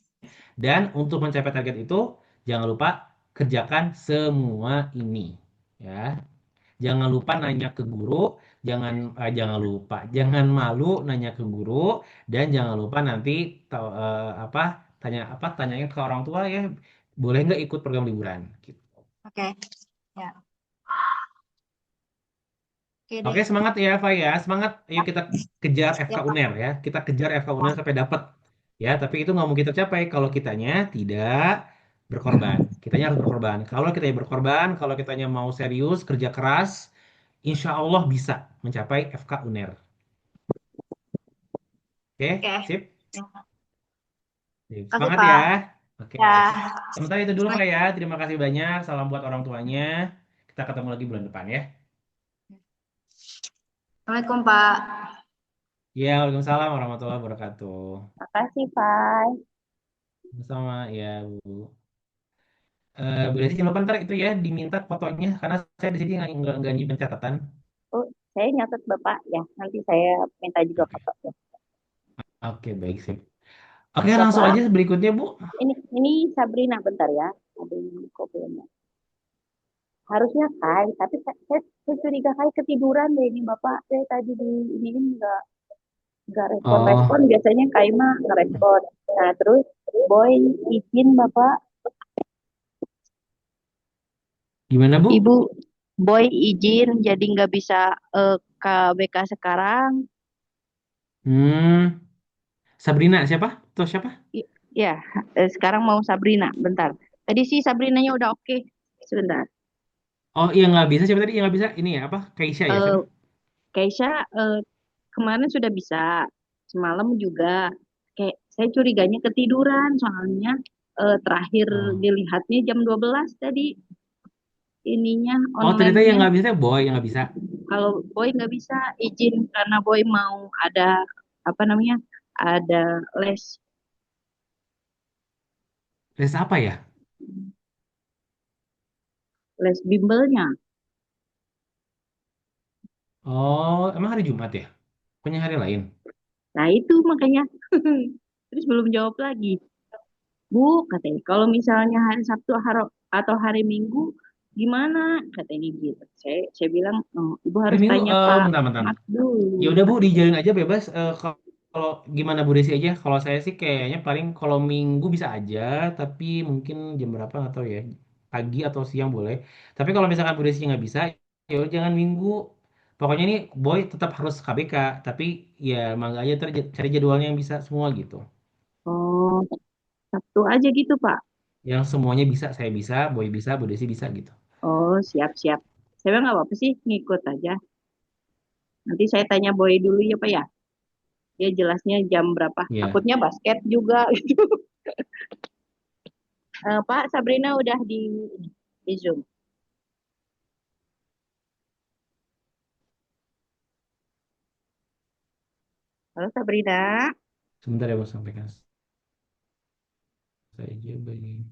Dan untuk mencapai target itu jangan lupa kerjakan semua ini ya. Jangan lupa nanya ke guru, jangan lupa, jangan malu nanya ke guru dan jangan lupa nanti apa tanyain ke orang tua ya, boleh nggak ikut program liburan? Gitu. Oke, ya. Oke Oke, deh. semangat ya, Fa ya. Semangat. Ayo kita kejar FK Ya, Pak. UNER ya. Kita kejar FK UNER sampai dapat. Ya, tapi itu nggak mungkin tercapai kalau kitanya tidak berkorban. Kitanya harus berkorban. Kalau kita berkorban, kalau kitanya mau serius, kerja keras, insya Allah bisa mencapai FK UNER. Oke, Oke. sip. Ya. Sip. Kasih, Semangat ya. Pak. Oke. Ya. Sementara itu dulu, Pak ya. Terima kasih banyak. Salam buat orang tuanya. Kita ketemu lagi bulan depan ya. Assalamualaikum, Pak. Ya, Waalaikumsalam warahmatullahi wabarakatuh. Makasih, Pak. Sama ya, Bu. Berarti jangan lupa ntar itu ya diminta fotonya karena saya di sini nggak nyimpen catatan. Oh, saya nyatet Bapak ya. Nanti saya minta juga Oke, foto ya. oke baik sih. Oke langsung Bapak, aja berikutnya Bu. ini Sabrina bentar ya. Ada yang problemnya. Harusnya Kai, tapi saya curiga Kai ketiduran deh ini Bapak. Saya tadi di ini nggak respon-respon. Oh, Biasanya Kai mah nggak respon. Nah, terus Boy izin Bapak, gimana Bu? Ibu Boy izin jadi nggak bisa KBK sekarang. Hmm, Sabrina siapa? Tuh siapa? I- Ya, sekarang mau Sabrina. Bentar. Tadi sih Sabrinanya udah oke. Sebentar. Oh iya nggak bisa siapa tadi yang nggak bisa? Ini ya apa? Kaisha ya Eh, siapa? Keisha kemarin sudah bisa. Semalam juga. Kayak saya curiganya ketiduran soalnya terakhir Oh, dilihatnya jam 12 tadi ininya oh ternyata yang online-nya. nggak bisa Boy yang nggak bisa. Kalau Boy nggak bisa izin karena Boy mau ada apa namanya? Ada les Les apa ya? les bimbelnya. Oh emang hari Jumat ya? Punya hari lain? Nah, itu makanya terus belum jawab lagi. Bu, katanya, kalau misalnya hari Sabtu atau hari Minggu, gimana? Katanya gitu. Saya bilang, oh, Ibu Hari harus Minggu? tanya Pak Bentar-bentar. Ahmad dulu. Ya udah Bu, Katanya. dijalin aja bebas. Kalau gimana Bu Desi aja. Kalau saya sih kayaknya paling kalau Minggu bisa aja, tapi mungkin jam berapa nggak tahu ya. Pagi atau siang boleh. Tapi kalau misalkan Bu Desi nggak bisa, ya udah jangan Minggu. Pokoknya nih Boy tetap harus KBK, tapi ya mangga aja cari jadwalnya yang bisa semua gitu. Oh, Sabtu aja gitu Pak. Yang semuanya bisa, saya bisa, Boy bisa, Bu Desi bisa gitu. Oh, siap-siap. Saya bilang nggak apa-apa sih, ngikut aja. Nanti saya tanya Boy dulu ya Pak ya. Dia jelasnya jam berapa. Ya, Takutnya basket juga gitu. Pak, Sabrina udah di Zoom. Halo Sabrina. sebentar ya Bu sampaikan saja bagi.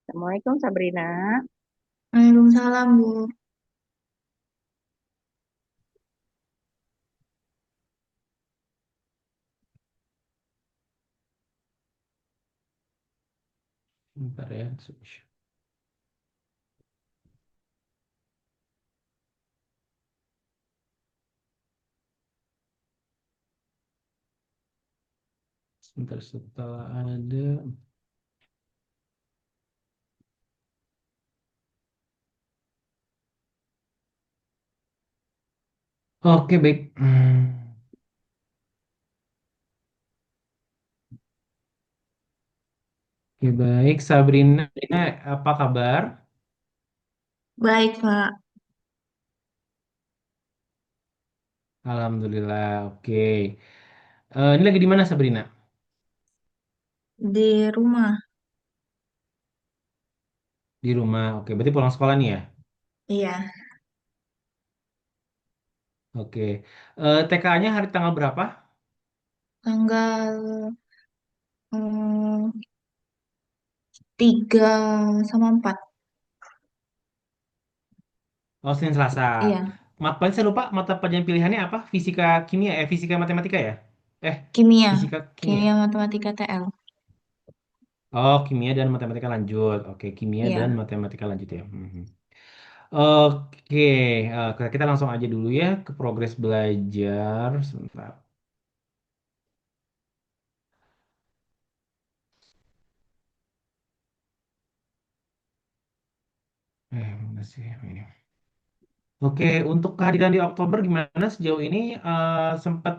Assalamualaikum Sabrina. Waalaikumsalam, Bu. Sebentar ya. Sebentar setelah ada. Oke, baik. Oke, baik. Sabrina, apa kabar? Baik, Pak. Alhamdulillah, oke. Ini lagi di mana Sabrina? Di rumah. Di rumah. Oke, berarti pulang sekolah nih ya? Iya, Oke. TK-nya hari tanggal berapa? tanggal 3 sama 4. Oh, Senin Selasa. Iya. Saya lupa mata pelajaran pilihannya apa? Fisika kimia, fisika matematika ya? Eh, Kimia, fisika kimia. kimia matematika TL. Oh, kimia dan matematika lanjut. Oke, kimia dan Iya. matematika lanjut ya. Mhm. Oke, kita langsung aja dulu ya ke progres belajar. Sebentar. Mana sih ini? Oke, untuk kehadiran di Oktober gimana sejauh ini? Sempat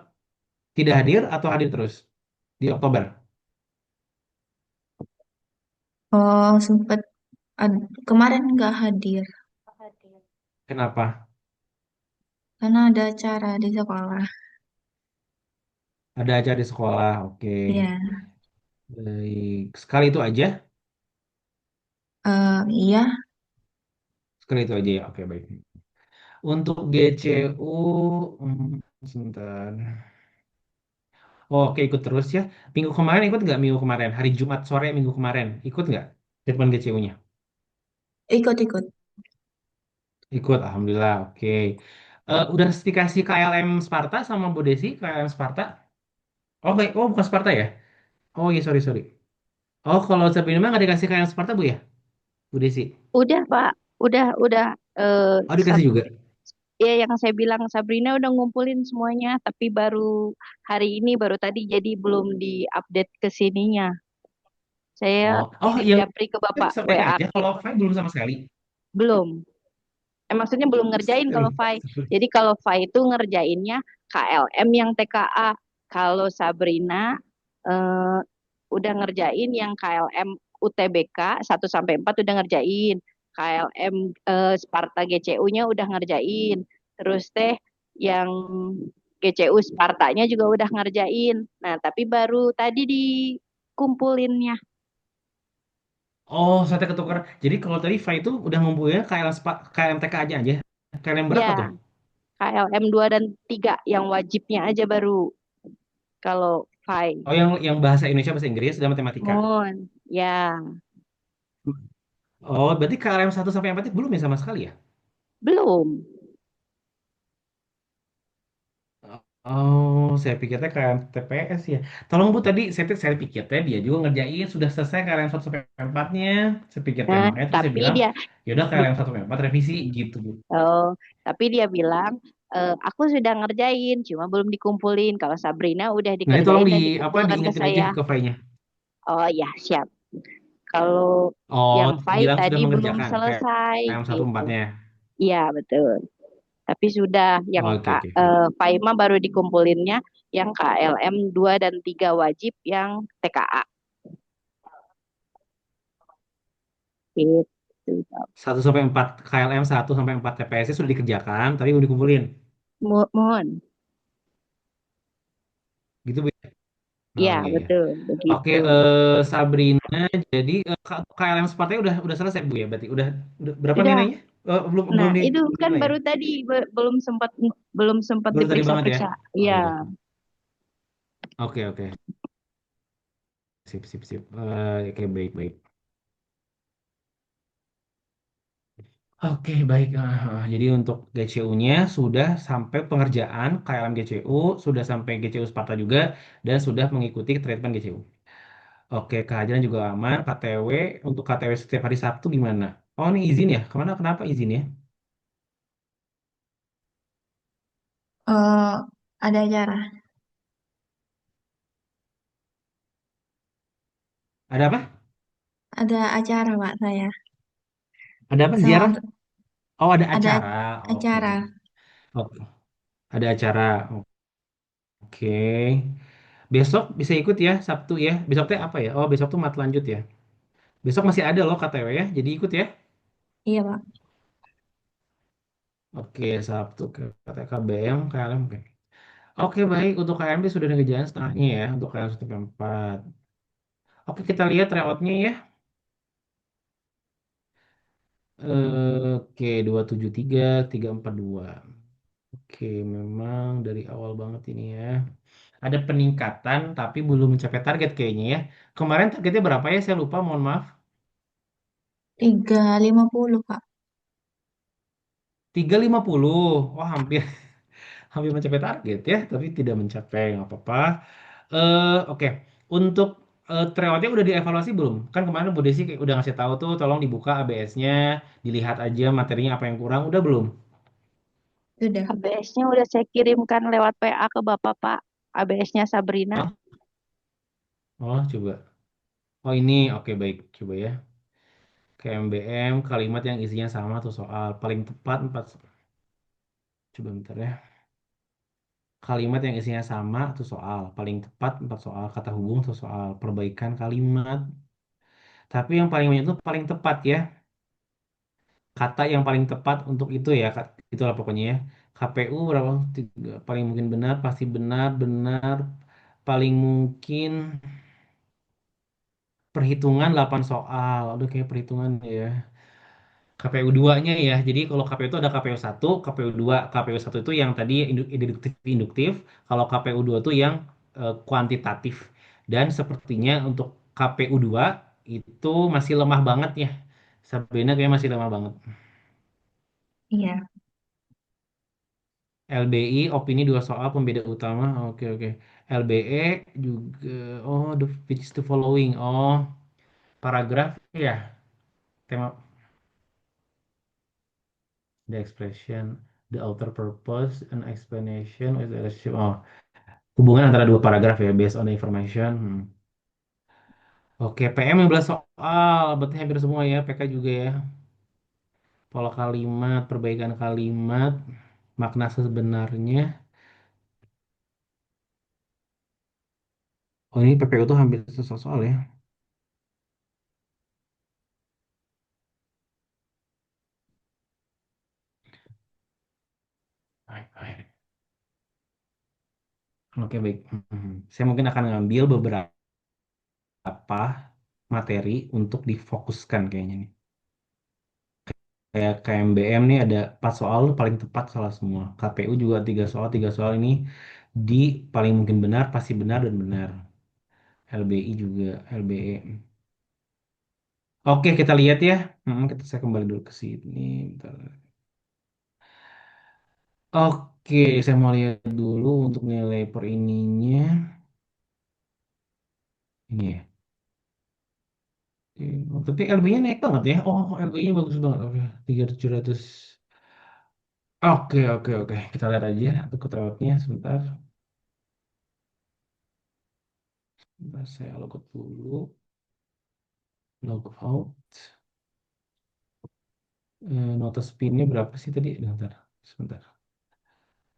tidak hadir atau hadir terus di Oktober? Oh, sempet kemarin nggak hadir Kenapa? karena ada acara di sekolah. Ada aja di sekolah. Oke, Iya. baik. Sekali itu aja? Iya. Sekali itu aja ya. Oke, baik. Untuk GCU, sebentar. Oh, oke, ikut terus ya. Minggu kemarin ikut nggak minggu kemarin? Hari Jumat sore minggu kemarin. Ikut nggak? Treatment GCU-nya? Ikut-ikut. Ikut, Alhamdulillah. Oke. Udah dikasih KLM Sparta sama Bu Desi, KLM Sparta? Oh, baik. Oh, bukan Sparta ya? Oh, iya, sorry, sorry. Oh, kalau Sabrina mah nggak dikasih KLM Sparta, Bu ya? Bu Desi? Udah Pak, udah. eh Oh, dikasih juga? Ya, yang saya bilang Sabrina udah ngumpulin semuanya, tapi baru hari ini, baru tadi, jadi belum diupdate ke sininya. Saya Oh, oh, titip yang japri ke Bapak sampai TK WA. aja. Kalau Fai belum sama sekali. Belum. Maksudnya belum ngerjain kalau Fai. Jadi kalau Fai itu ngerjainnya KLM yang TKA. Kalau Sabrina eh, udah ngerjain yang KLM UTBK 1 sampai 4 udah ngerjain. KLM Sparta GCU-nya udah ngerjain. Terus teh yang GCU Spartanya juga udah ngerjain. Nah, tapi baru tadi dikumpulinnya. Oh, saya ketukar. Jadi kalau tadi Fai itu udah ngumpulnya KLM TK aja. KLM berapa tuh? Ya, KLM 2 dan 3 yang wajibnya aja baru kalau Fai. Oh, yang bahasa Indonesia, bahasa Inggris, dan matematika. Mohon, ya, Oh, berarti KLM 1 sampai 4 itu belum ya sama sekali ya? belum. Oh, saya pikirnya KLM TPS ya. Tolong Bu, tadi saya pikirnya dia juga ngerjain sudah selesai KLM 1 sampai 4-nya. Saya pikirnya Nah, makanya terus saya tapi bilang, dia, ya udah bi- KLM 1 sampai 4 revisi gitu Bu. oh, tapi dia bilang, aku sudah ngerjain, cuma belum dikumpulin. Kalau Sabrina udah Nah, ini tolong dikerjain di dan apa dikumpulkan ke diingetin aja saya. ke Fai-nya. Oh ya, siap. Kalau Oh, yang Fai bilang sudah tadi belum mengerjakan selesai, KLM satu gitu. empatnya. Iya, betul. Tapi sudah yang Oke, oke, oke. Fai mah baru dikumpulinnya yang KLM 2 dan 3 wajib yang TKA. Gitu. 1 sampai 4 KLM 1 sampai 4 TPS sudah dikerjakan, tapi belum dikumpulin. Mohon. Gitu Bu. Oh Ya, iya ya. betul. Oke, Begitu. Sabrina, jadi KLM Sparta udah selesai Bu ya? Berarti udah berapa Sudah. nilainya? Belum Nah, belum itu kan dinilai ya? baru tadi belum sempat Baru tadi banget ya? diperiksa-periksa. Oh Iya. iya. Oke, oke. Sip, sip, sip. Oke, baik, baik. Oke, baik. Jadi untuk GCU-nya sudah sampai pengerjaan KLM GCU, sudah sampai GCU Sparta juga, dan sudah mengikuti treatment GCU. Oke, kehadiran juga aman. KTW, untuk KTW setiap hari Sabtu gimana? Oh, ini izin ya? Kenapa izin ya? Eh, ada acara. Ada apa? Ada acara, Pak, saya. Ada apa? Ziarah? Sama Oh, ada ada acara. Oke. acara. Oke. Ada acara. Oke. Besok bisa ikut ya, Sabtu ya. Besok teh apa ya? Oh, besok tuh mat lanjut ya. Besok masih ada loh KTW ya. Jadi ikut ya. Iya, Pak. Oke, Sabtu ke KTKBM, KLM. Oke. Oke, baik. Untuk KMD sudah ada kerjaan setengahnya ya. Untuk KLM 1 sampai 4. Oke, kita lihat tryout-nya ya. Oke, 273, 342. Oke, memang dari awal banget ini ya. Ada peningkatan tapi belum mencapai target kayaknya ya. Kemarin targetnya berapa ya? Saya lupa, mohon maaf. 350, Pak. 350. Wah, hampir hampir mencapai target ya, tapi tidak mencapai, nggak apa-apa. Oke. Untuk tryoutnya udah dievaluasi belum? Kan kemarin Bu Desi kayak udah ngasih tahu tuh, tolong dibuka ABS-nya, dilihat aja materinya apa yang kurang. Udah belum? Sudah. ABS-nya udah saya kirimkan lewat PA ke Bapak, Pak. ABS-nya Sabrina. Oh, oh coba. Oh ini, oke baik, coba ya. KMBM, kalimat yang isinya sama tuh soal paling tepat 4. Coba bentar ya. Kalimat yang isinya sama tuh soal paling tepat 4 soal, kata hubung tuh soal perbaikan kalimat. Tapi yang paling banyak itu paling tepat ya. Kata yang paling tepat untuk itu ya, itulah pokoknya ya. KPU berapa? Paling mungkin benar, pasti benar, benar. Paling mungkin perhitungan 8 soal. Aduh kayak perhitungan ya. KPU 2-nya ya. Jadi kalau KPU itu ada KPU 1, KPU 2. KPU 1 itu yang tadi induktif. Kalau KPU 2 itu yang kuantitatif. Dan sepertinya untuk KPU 2 itu masih lemah banget ya. Sabrina kayak masih lemah banget. Iya. LBI, opini 2 soal, pembeda utama. Oke, oke. LBE juga, oh, which is the following. Oh, paragraf ya. Tema, the expression, the outer purpose, and explanation with the relationship. Oh, hubungan antara dua paragraf ya, based on the information. Oke, PM 15 soal, berarti hampir semua ya, PK juga ya. Pola kalimat, perbaikan kalimat, makna sebenarnya. Oh, ini PPU tuh hampir selesai soal ya. Baik, baik. Oke, baik. Saya mungkin akan ngambil beberapa materi untuk difokuskan kayaknya nih. Kayak KMBM nih ada 4 soal paling tepat salah semua. KPU juga 3 soal ini di paling mungkin benar, pasti benar dan benar. LBI juga, LBE. Oke, kita lihat ya. Saya kembali dulu ke sini. Bentar. Oke, saya mau lihat dulu untuk nilai per ininya. Ini ya. Oh, tapi LB-nya naik banget ya. Oh, LB-nya bagus banget. Oke, 3.700. Oke, oke, oke. Kita lihat aja untuk keterangannya sebentar. Sebentar, saya logout dulu. Log out. Notes spinnya berapa sih tadi? Sebentar, sebentar.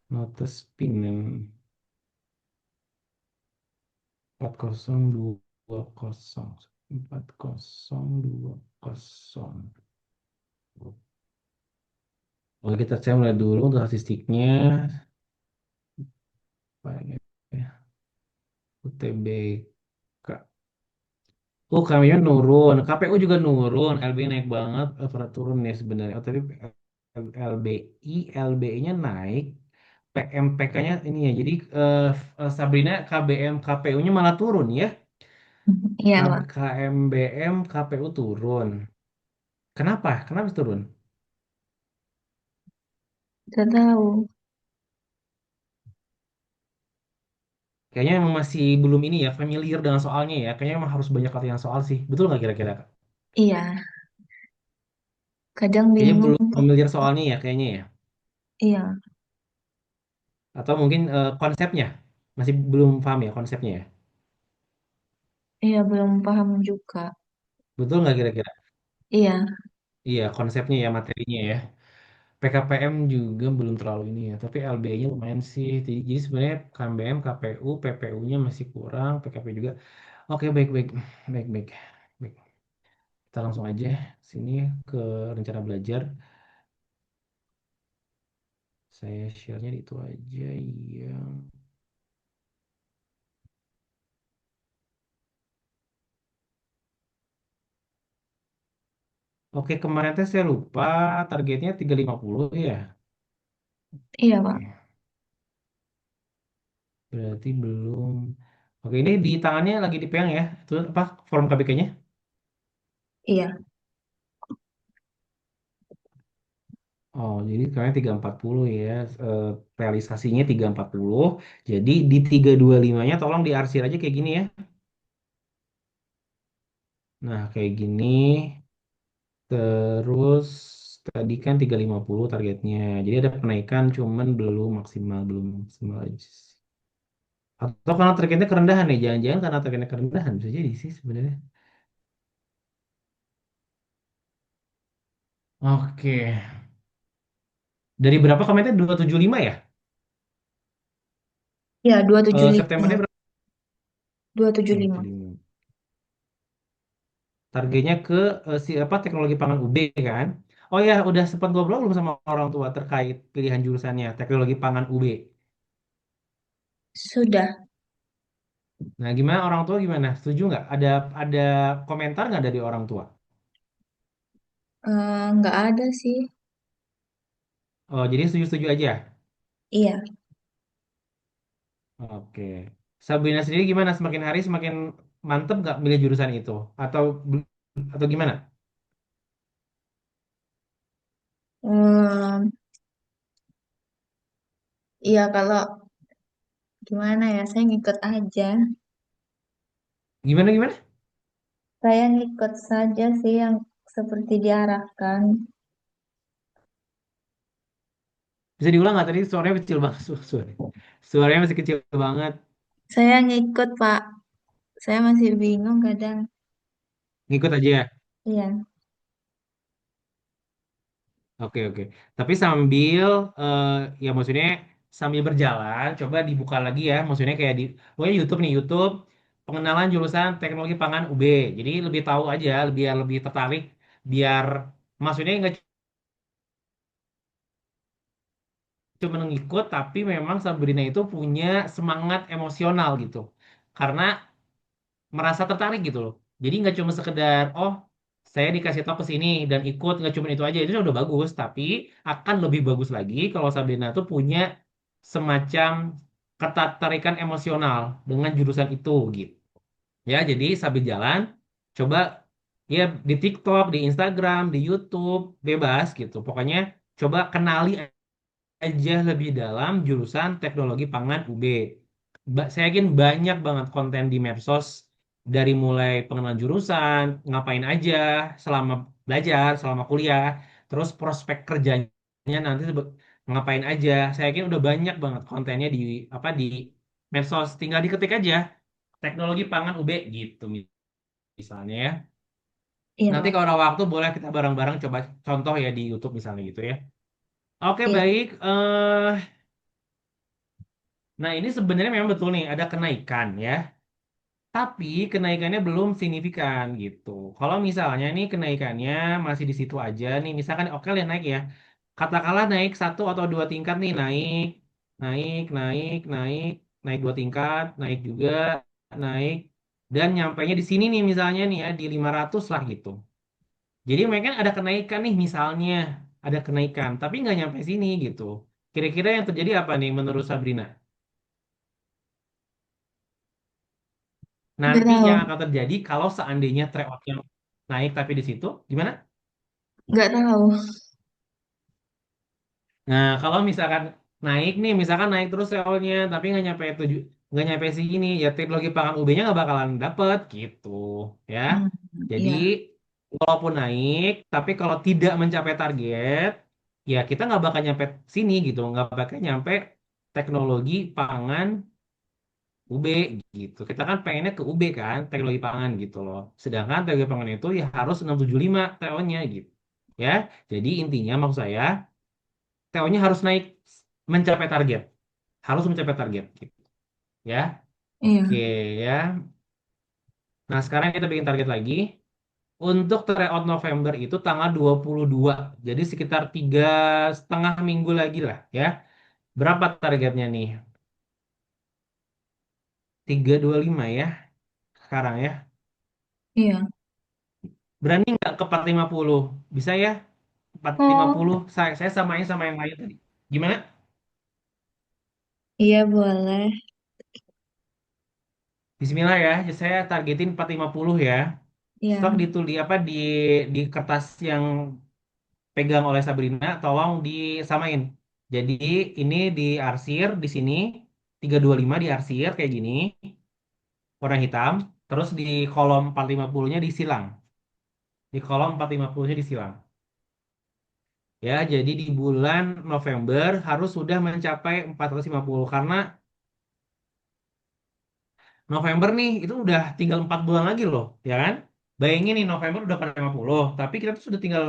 Notes spin yang 40220. 40220. Oke, saya mulai dulu untuk statistiknya. Apa ini ya? UTBK. Oh, kami nurun. KPU juga nurun. LB naik banget. Pernah turun ya sebenarnya. Oh, tapi LBI, LBI-nya naik. PMPK-nya ini ya. Jadi Sabrina KBM, KPU-nya malah turun ya. Iya, Pak. KMBM, KPU turun. Kenapa? Kenapa turun? Tidak tahu. Kayaknya emang masih belum ini ya, familiar dengan soalnya ya. Kayaknya emang harus banyak latihan soal sih. Betul nggak kira-kira, Kak? Iya. Kadang Kayaknya bingung. belum familiar soalnya ya, kayaknya ya. Iya. Atau mungkin konsepnya. Masih belum paham ya konsepnya ya. Iya, belum paham juga. Betul nggak kira-kira? Iya. Iya, konsepnya ya, materinya ya. PKPM juga belum terlalu ini ya, tapi LBI-nya lumayan sih. Jadi sebenarnya KMBM, KPU, PPU-nya masih kurang, PKP juga. Oke, baik, baik, baik, baik, baik. Kita langsung aja sini ke rencana belajar. Saya share-nya di itu aja, iya. Oke, kemarin teh saya lupa targetnya 350 ya. Iya, Pak. Oke, berarti belum. Oke, ini di tangannya lagi dipegang ya. Itu apa form KBK-nya? Iya. Oh, jadi sekarang 340 ya. Eh, realisasinya 340. Jadi di 325-nya tolong diarsir aja kayak gini ya. Nah, kayak gini. Terus tadi kan 350 targetnya. Jadi ada kenaikan cuman belum maksimal aja. Atau karena targetnya kerendahan nih, jangan-jangan karena targetnya kerendahan bisa jadi sih sebenarnya. Oke. Dari berapa komennya? 275 ya? Ya, 275. Septembernya berapa? 275. 275. Targetnya ke si apa teknologi pangan UB kan? Oh ya, udah sempat ngobrol belum sama orang tua terkait pilihan jurusannya teknologi pangan UB? Sudah. Nah, gimana orang tua gimana? Setuju nggak? Ada komentar nggak dari orang tua? Nggak ada sih. Oh, jadi setuju-setuju aja. Iya. Oke. Sabrina sendiri gimana? Semakin hari semakin mantep nggak milih jurusan itu? Atau atau gimana? Hmm, iya kalau gimana ya, saya ngikut aja. Gimana gimana? Saya ngikut saja sih yang seperti diarahkan. Bisa diulang nggak tadi suaranya kecil banget suaranya masih kecil banget. Saya ngikut, Pak. Saya masih bingung kadang. Ngikut aja ya. Iya, Oke oke. Tapi sambil eh, ya maksudnya sambil berjalan coba dibuka lagi ya. Maksudnya kayak di pokoknya YouTube nih YouTube pengenalan jurusan teknologi pangan UB. Jadi lebih tahu aja, biar lebih tertarik, biar maksudnya nggak cuma ngikut tapi memang Sabrina itu punya semangat emosional gitu. Karena merasa tertarik gitu loh. Jadi nggak cuma sekedar oh saya dikasih tahu ke sini dan ikut nggak cuma itu aja itu udah bagus tapi akan lebih bagus lagi kalau Sabrina tuh punya semacam ketertarikan emosional dengan jurusan itu gitu. Ya jadi sambil jalan coba ya di TikTok, di Instagram, di YouTube bebas gitu. Pokoknya coba kenali aja lebih dalam jurusan teknologi pangan UB. Saya yakin banyak banget konten di medsos dari mulai pengenalan jurusan, ngapain aja selama belajar, selama kuliah, terus prospek kerjanya nanti ngapain aja. Saya yakin udah banyak banget kontennya di apa di medsos. Tinggal diketik aja teknologi pangan UB gitu misalnya ya. iya, Nanti Pak. kalau ada waktu boleh kita bareng-bareng coba contoh ya di YouTube misalnya gitu ya. Oke Iya, baik. Nah, ini sebenarnya memang betul nih, ada kenaikan ya. Tapi kenaikannya belum signifikan gitu. Kalau misalnya nih kenaikannya masih di situ aja nih, misalkan oke lah naik ya. Katakanlah naik satu atau dua tingkat nih, naik, naik dua tingkat, naik juga, naik. Dan nyampainya di sini nih misalnya nih ya, di 500 lah gitu. Jadi mereka ada kenaikan nih misalnya, ada kenaikan, tapi nggak nyampe sini gitu. Kira-kira yang terjadi apa nih menurut Sabrina? nggak Nanti tahu. yang akan terjadi kalau seandainya tryoutnya naik tapi di situ gimana? Nggak tahu. Nah kalau misalkan naik nih, misalkan naik terus tryoutnya tapi nggak nyampe sini, ya teknologi pangan UB-nya nggak bakalan dapet gitu, ya. Hmm, Jadi iya, walaupun naik, tapi kalau tidak mencapai target, ya kita nggak bakal nyampe sini gitu, nggak bakal nyampe teknologi pangan UB gitu. Kita kan pengennya ke UB kan, teknologi pangan gitu loh. Sedangkan teknologi pangan itu ya harus 675 TO-nya gitu. Ya. Jadi intinya maksud saya, TO-nya harus naik mencapai target. Harus mencapai target gitu. Ya. Oke iya. ya. Nah, sekarang kita bikin target lagi. Untuk tryout November itu tanggal 22. Jadi sekitar 3,5 minggu lagi lah ya. Berapa targetnya nih? 325 ya sekarang ya. Iya. Berani nggak ke 450? Bisa ya? 450. Oh, Saya samain sama yang lain tadi. Gimana? iya boleh. Bismillah ya. Saya targetin 450 ya. Stok Iya. di apa di kertas yang pegang oleh Sabrina, tolong disamain. Jadi ini diarsir di sini 325 diarsir kayak gini, warna hitam. Terus di kolom 450-nya disilang. Di kolom 450-nya disilang. Ya, jadi di bulan November harus sudah mencapai 450 karena November nih itu udah tinggal 4 bulan lagi loh, ya kan? Bayangin nih November udah 450, tapi kita tuh sudah tinggal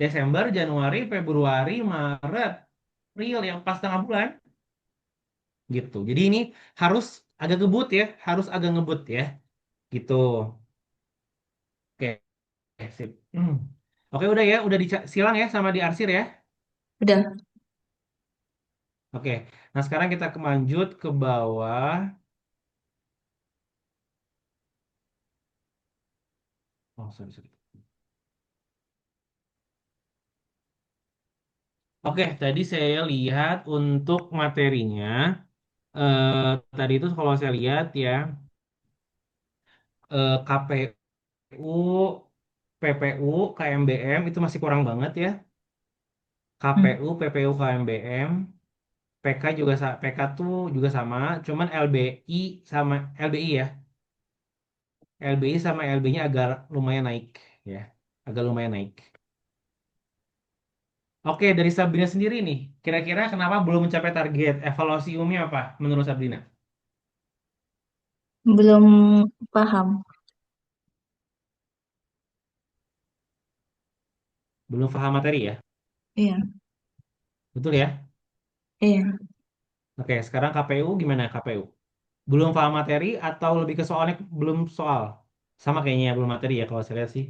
Desember, Januari, Februari, Maret, April yang pas tengah bulan gitu. Jadi ini harus agak ngebut ya, harus agak ngebut ya, gitu. Oke, sip. Oke udah ya, udah disilang ya sama diarsir ya. Udah. Oke, nah sekarang kita kemanjut ke bawah. Oh, sorry, sorry. Oke, tadi saya lihat untuk materinya. Tadi itu kalau saya lihat ya, KPU, PPU, KMBM itu masih kurang banget ya. Hmm. KPU, PPU, KMBM, PK juga PK tuh juga sama, cuman LBI sama LBI ya. LBI sama LB-nya agak lumayan naik ya. Agak lumayan naik. Oke, dari Sabrina sendiri nih, kira-kira kenapa belum mencapai target? Evaluasi umumnya apa menurut Sabrina? Belum paham. Belum paham materi ya? Iya, Betul ya? iya, Oke, sekarang KPU gimana KPU? Belum paham materi atau lebih ke soalnya belum soal? Sama kayaknya ya, belum materi ya kalau saya lihat sih.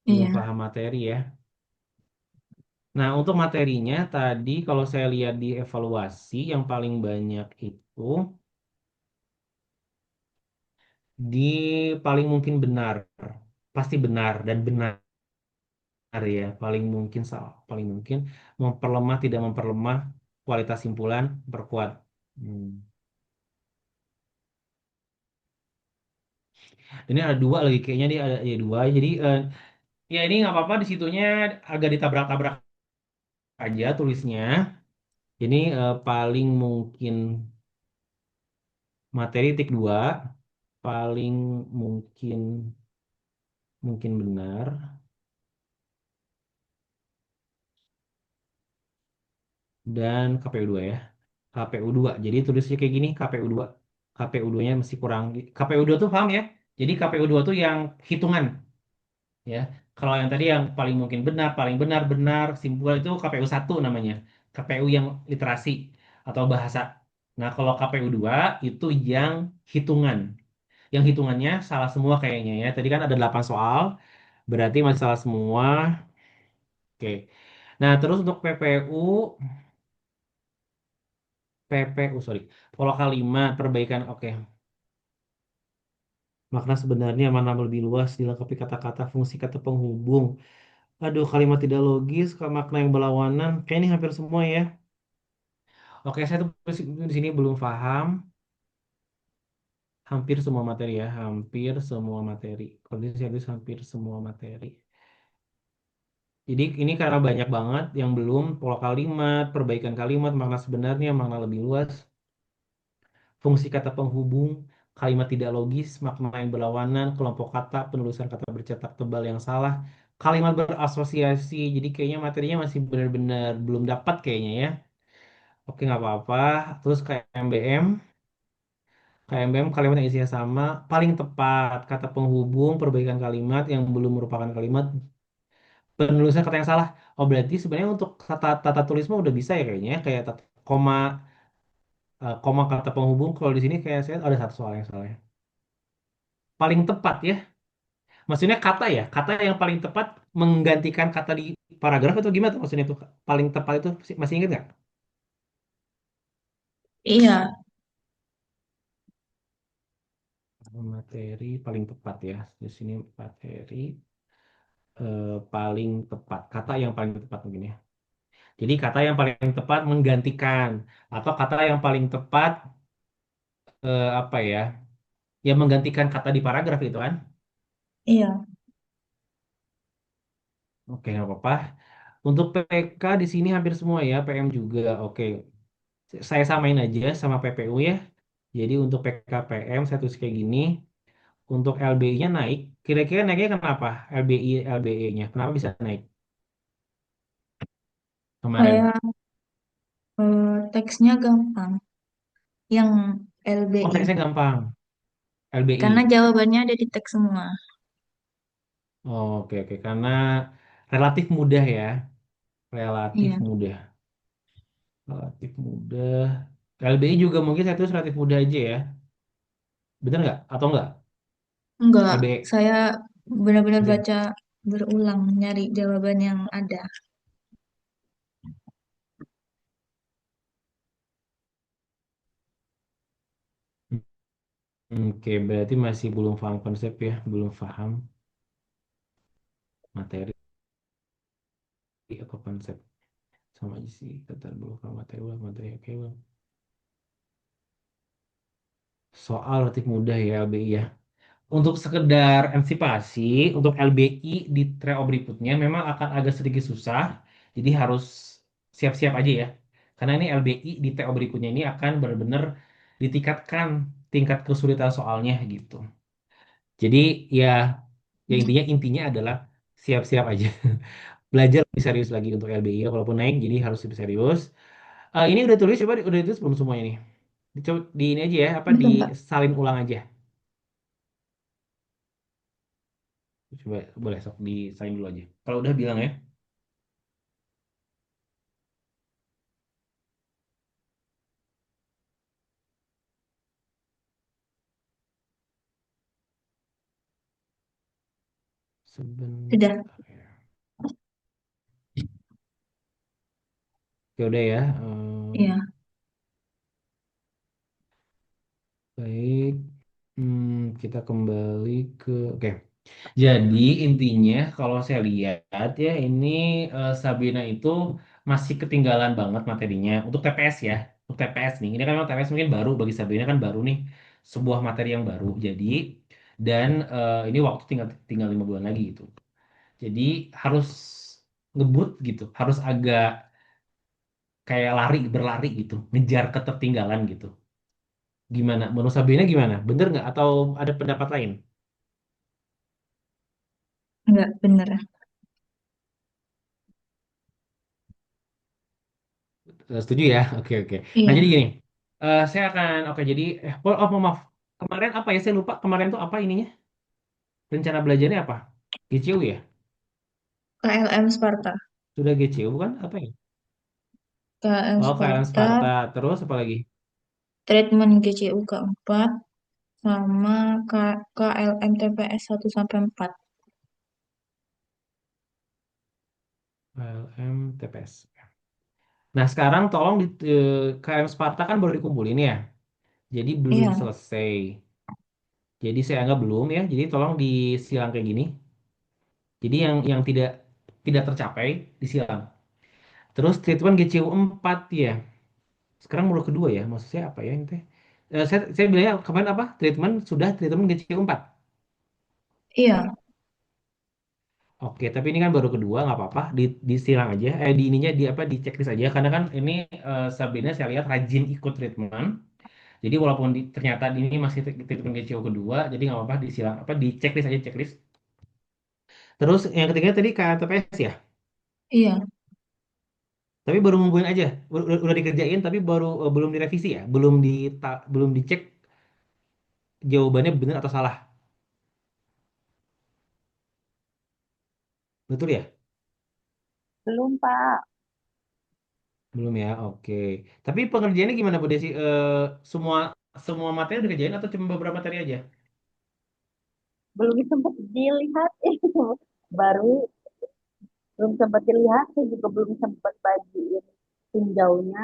Belum iya. paham materi ya. Nah, untuk materinya tadi kalau saya lihat di evaluasi yang paling banyak itu di paling mungkin benar. Pasti benar dan benar ya. Paling mungkin salah, paling mungkin memperlemah tidak memperlemah kualitas simpulan perkuat. Hmm. Ini ada dua lagi kayaknya dia ada ya dua. Jadi ya ini nggak apa-apa di situnya agak ditabrak-tabrak aja tulisnya. Ini paling mungkin materi tik 2 paling mungkin mungkin benar dan KPU 2 ya. KPU 2. Jadi tulisnya kayak gini KPU 2. KPU 2-nya masih kurang. KPU 2 tuh paham ya? Jadi KPU 2 tuh yang hitungan ya. Kalau yang tadi yang paling mungkin benar, paling benar benar simpulan itu KPU 1 namanya. KPU yang literasi atau bahasa. Nah, kalau KPU 2 itu yang hitungan. Yang hitungannya salah semua kayaknya ya. Tadi kan ada 8 soal, berarti masih salah semua. Oke. Nah, terus untuk sorry. Pola kalimat, perbaikan, oke. Makna sebenarnya mana lebih luas dilengkapi kata-kata fungsi kata penghubung. Aduh, kalimat tidak logis, makna yang berlawanan. Kayak ini hampir semua ya. Oke, saya tuh di sini belum paham. Hampir semua materi ya, hampir semua materi. Kondisi hampir semua materi. Jadi ini karena banyak banget yang belum pola kalimat, perbaikan kalimat, makna sebenarnya, makna lebih luas, fungsi kata penghubung, kalimat tidak logis, makna yang berlawanan, kelompok kata, penulisan kata bercetak tebal yang salah, kalimat berasosiasi. Jadi kayaknya materinya masih benar-benar belum dapat kayaknya ya. Oke nggak apa-apa. Terus KMBM kalimat yang isinya sama, paling tepat kata penghubung, perbaikan kalimat yang belum merupakan kalimat, penulisan kata yang salah. Oh berarti sebenarnya untuk tata tulis mah udah bisa ya kayaknya ya. Kayak koma koma kata penghubung kalau di sini kayak saya ada satu soal yang salah ya. Paling tepat ya. Maksudnya kata ya, kata yang paling tepat menggantikan kata di paragraf atau gimana tuh maksudnya tuh paling tepat itu masih ingat nggak? Iya, Materi paling tepat ya. Di sini materi paling tepat. Kata yang paling tepat mungkin ya. Jadi kata yang paling tepat menggantikan atau kata yang paling tepat apa ya? Ya menggantikan kata di paragraf itu kan. iya. Oke, nggak apa-apa. Untuk PK di sini hampir semua ya, PM juga. Oke, saya samain aja sama PPU ya. Jadi untuk PKPM saya tulis kayak gini. Untuk LBI-nya naik. Kira-kira naiknya kenapa? LBI LBE-nya. Kenapa bisa naik kemarin? Kayak teksnya gampang. Yang Oh, LBI. teksnya gampang. Karena LBI. jawabannya ada di teks semua. Oh, oke oke. Karena relatif mudah ya. Relatif Iya. mudah. Relatif mudah. LBI juga mungkin saya tulis relatif mudah aja ya. Bener nggak? Atau nggak? Enggak, LBI. saya benar-benar Bener. baca berulang nyari jawaban yang ada. Oke, berarti masih belum paham konsep ya. Belum paham materi atau konsep. Sama aja sih. Kata belum paham materi. Belum materi. Oke, belum. Soal relatif mudah ya LBI ya. Untuk sekedar antisipasi, untuk LBI di treo berikutnya memang akan agak sedikit susah, jadi harus siap-siap aja ya. Karena ini LBI di TO berikutnya ini akan benar-benar ditingkatkan tingkat kesulitan soalnya gitu. Jadi ya, ya Hmm. intinya adalah siap-siap aja. Belajar lebih serius lagi untuk LBI ya, walaupun naik jadi harus lebih serius. Ini udah tulis coba udah tulis belum semuanya nih? Coba di ini aja ya, apa Belum, Pak. disalin ulang aja. Coba boleh sok disalin dulu aja. Kalau udah bilang ya. Sudah. Sebentar ya. Ya udah ya. Iya. Baik. Kita kembali ke oke. Jadi intinya kalau saya lihat ya ini Sabina itu masih ketinggalan banget materinya untuk TPS ya. Untuk TPS nih. Ini kan memang TPS mungkin baru bagi Sabina kan baru nih sebuah materi yang baru. Jadi dan ini waktu tinggal tinggal 5 bulan lagi gitu. Jadi harus ngebut gitu, harus agak kayak berlari gitu, ngejar ketertinggalan gitu. Gimana? Menurut Sabrina gimana? Bener nggak? Atau ada pendapat lain? Enggak, bener. Setuju ya? Oke, oke. Nah, Iya. jadi gini. Saya akan, oke, jadi, maaf. Kemarin apa ya? Saya lupa. Kemarin tuh apa ininya? Rencana belajarnya apa? GCU ya? KLM Sparta. Sudah GCU kan? Apa ya? KLM Oh, KLM Sparta, Sparta. Terus apa lagi? treatment GCU keempat, sama KLM TPS 1 sampai 4. KLM TPS. Nah, sekarang tolong di KLM Sparta kan baru dikumpulin ya. Jadi belum Iya. selesai. Jadi saya anggap belum ya. Jadi tolong disilang kayak gini. Jadi yang tidak tidak tercapai disilang. Terus treatment GCU 4 ya. Sekarang baru kedua ya. Maksud saya apa ya ini teh? Saya bilangnya kemarin apa? Treatment GCU 4. Iya. Oke, tapi ini kan baru kedua nggak apa-apa. Disilang aja. Di ininya di apa di checklist aja karena kan ini Sabrina saya lihat rajin ikut treatment. Jadi walaupun ternyata ini masih treatment GCU kedua, jadi nggak apa-apa disilang apa di checklist aja checklist. Terus yang ketiga tadi KTPS ya. Iya. Tapi baru ngumpulin aja. Udah dikerjain tapi baru belum direvisi ya. Belum dicek jawabannya benar atau salah. Betul ya? Belum, Pak. Belum ya. Oke. Tapi pengerjaannya gimana Bu Desi? Semua semua materi udah dikerjain atau cuma beberapa materi aja? Belum sempat dilihat. Baru belum sempat dilihat. Saya juga belum sempat bagiin tinjaunya.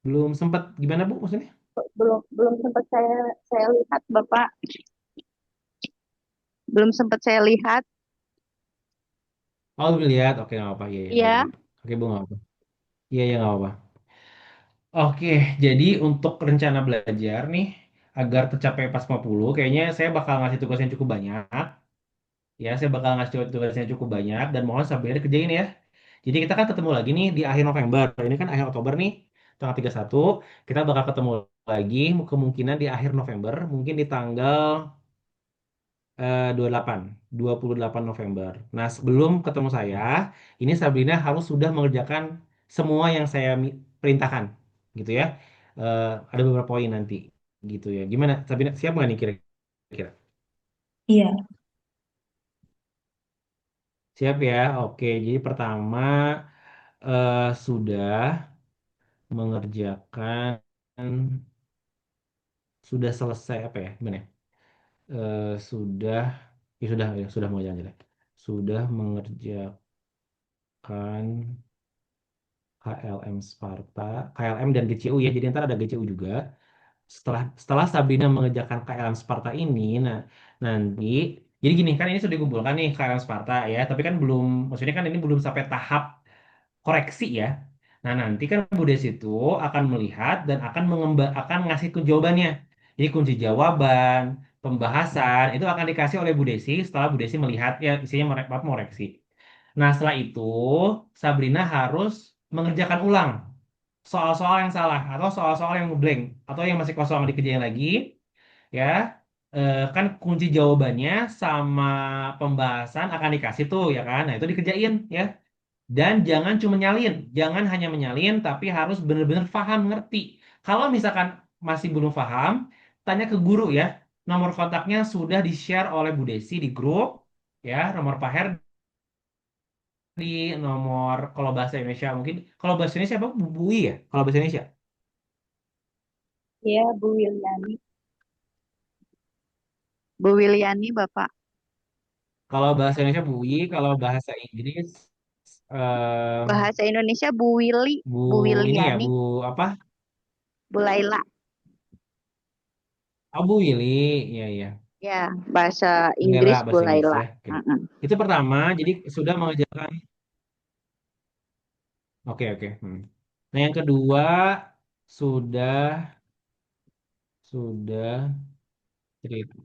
Belum sempat gimana Bu maksudnya? Belum belum sempat saya lihat, Bapak. Belum sempat saya lihat. Oh belum lihat. Oke nggak apa-apa. Iya ya Iya, baik. Oke Bu nggak apa-apa. Iya ya nggak apa-apa. Oke. Jadi untuk rencana belajar nih agar tercapai pas 50, kayaknya saya bakal ngasih tugas yang cukup banyak. Ya, saya bakal ngasih tugasnya cukup banyak dan mohon Sabrina kerjain ya. Jadi kita kan ketemu lagi nih di akhir November. Ini kan akhir Oktober nih, tanggal 31. Kita bakal ketemu lagi kemungkinan di akhir November, mungkin di tanggal 28, 28 November. Nah, sebelum ketemu saya, ini Sabrina harus sudah mengerjakan semua yang saya perintahkan, gitu ya. Ada beberapa poin nanti, gitu ya. Gimana, Sabrina, siap nggak nih kira-kira? Iya, Siap ya. Oke, jadi pertama sudah mengerjakan, sudah selesai apa ya? Gimana ya? Sudah, ya sudah mengerjakan aja deh. Sudah mengerjakan KLM Sparta, KLM dan GCU ya. Jadi ntar ada GCU juga. Setelah Sabrina mengerjakan KLM Sparta ini, nah nanti jadi gini kan ini sudah dikumpulkan nih KLM Sparta ya, tapi kan belum, maksudnya kan ini belum sampai tahap koreksi ya. Nah, nanti kan Bu Desi itu akan melihat dan akan ngasih jawabannya. Jadi kunci jawaban, pembahasan itu akan dikasih oleh Bu Desi setelah Bu Desi melihat ya isinya mereksi. Nah, setelah itu Sabrina harus mengerjakan ulang soal-soal yang salah atau soal-soal yang blank atau yang masih kosong dikerjain lagi ya. Kan kunci jawabannya sama pembahasan akan dikasih tuh ya kan. Nah, itu dikerjain ya. Dan jangan cuma nyalin, jangan hanya menyalin, tapi harus benar-benar paham, ngerti. Kalau misalkan masih belum paham, tanya ke guru ya. Nomor kontaknya sudah di-share oleh Bu Desi di grup, ya. Nomor Pak Herdi, nomor kalau bahasa Indonesia mungkin, kalau bahasa Indonesia apa? Bu Bui ya? Kalau bahasa Indonesia. Ya, Bu Wiliani. Bu Wiliani, Bapak. Kalau bahasa Indonesia Bu Bui, kalau bahasa Inggris, Bahasa Indonesia Bu Willy, Bu Bu ini ya, Wiliani, Bu apa? Bu Laila. Oh, Bu Willy, iya iya. Ya, bahasa Bendera Inggris Bu bahasa Inggris Laila. ya. Oke. Mm-mm. Itu pertama, jadi sudah mengerjakan. Oke, oke. Nah, yang kedua sudah sudah treat-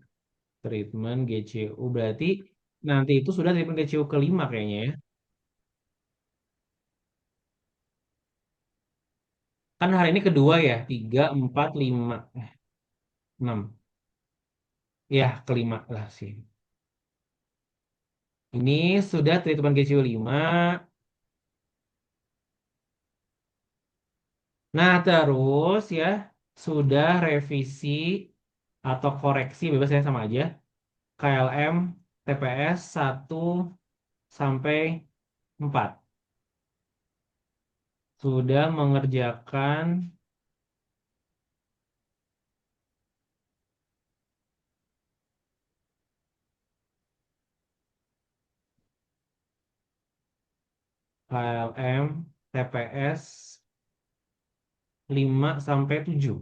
treatment GCU berarti nanti itu sudah treatment GCU kelima kayaknya ya. Kan hari ini kedua ya, 3, 4, 5, 6. Ya, kelima lah sih. Ini sudah treatment GCU 5. Nah, terus ya sudah revisi atau koreksi bebas ya sama aja. KLM TPS 1 sampai 4 sudah mengerjakan KLM TPS 5 sampai 7.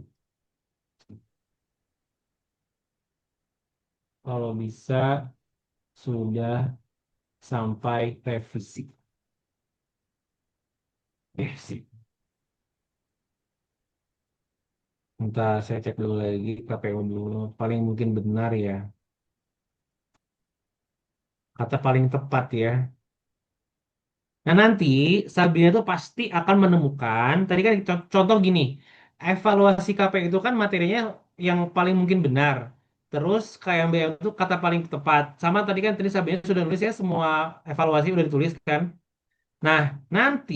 Kalau bisa sudah sampai revisi. Sih. Entah saya cek dulu lagi KPU dulu. Paling mungkin benar ya. Kata paling tepat ya. Nah nanti Sabrina itu pasti akan menemukan, tadi kan contoh gini, evaluasi KPU itu kan materinya yang paling mungkin benar. Terus KMBM itu kata paling tepat. Sama tadi Sabrina sudah nulis ya semua evaluasi udah ditulis kan. Nah nanti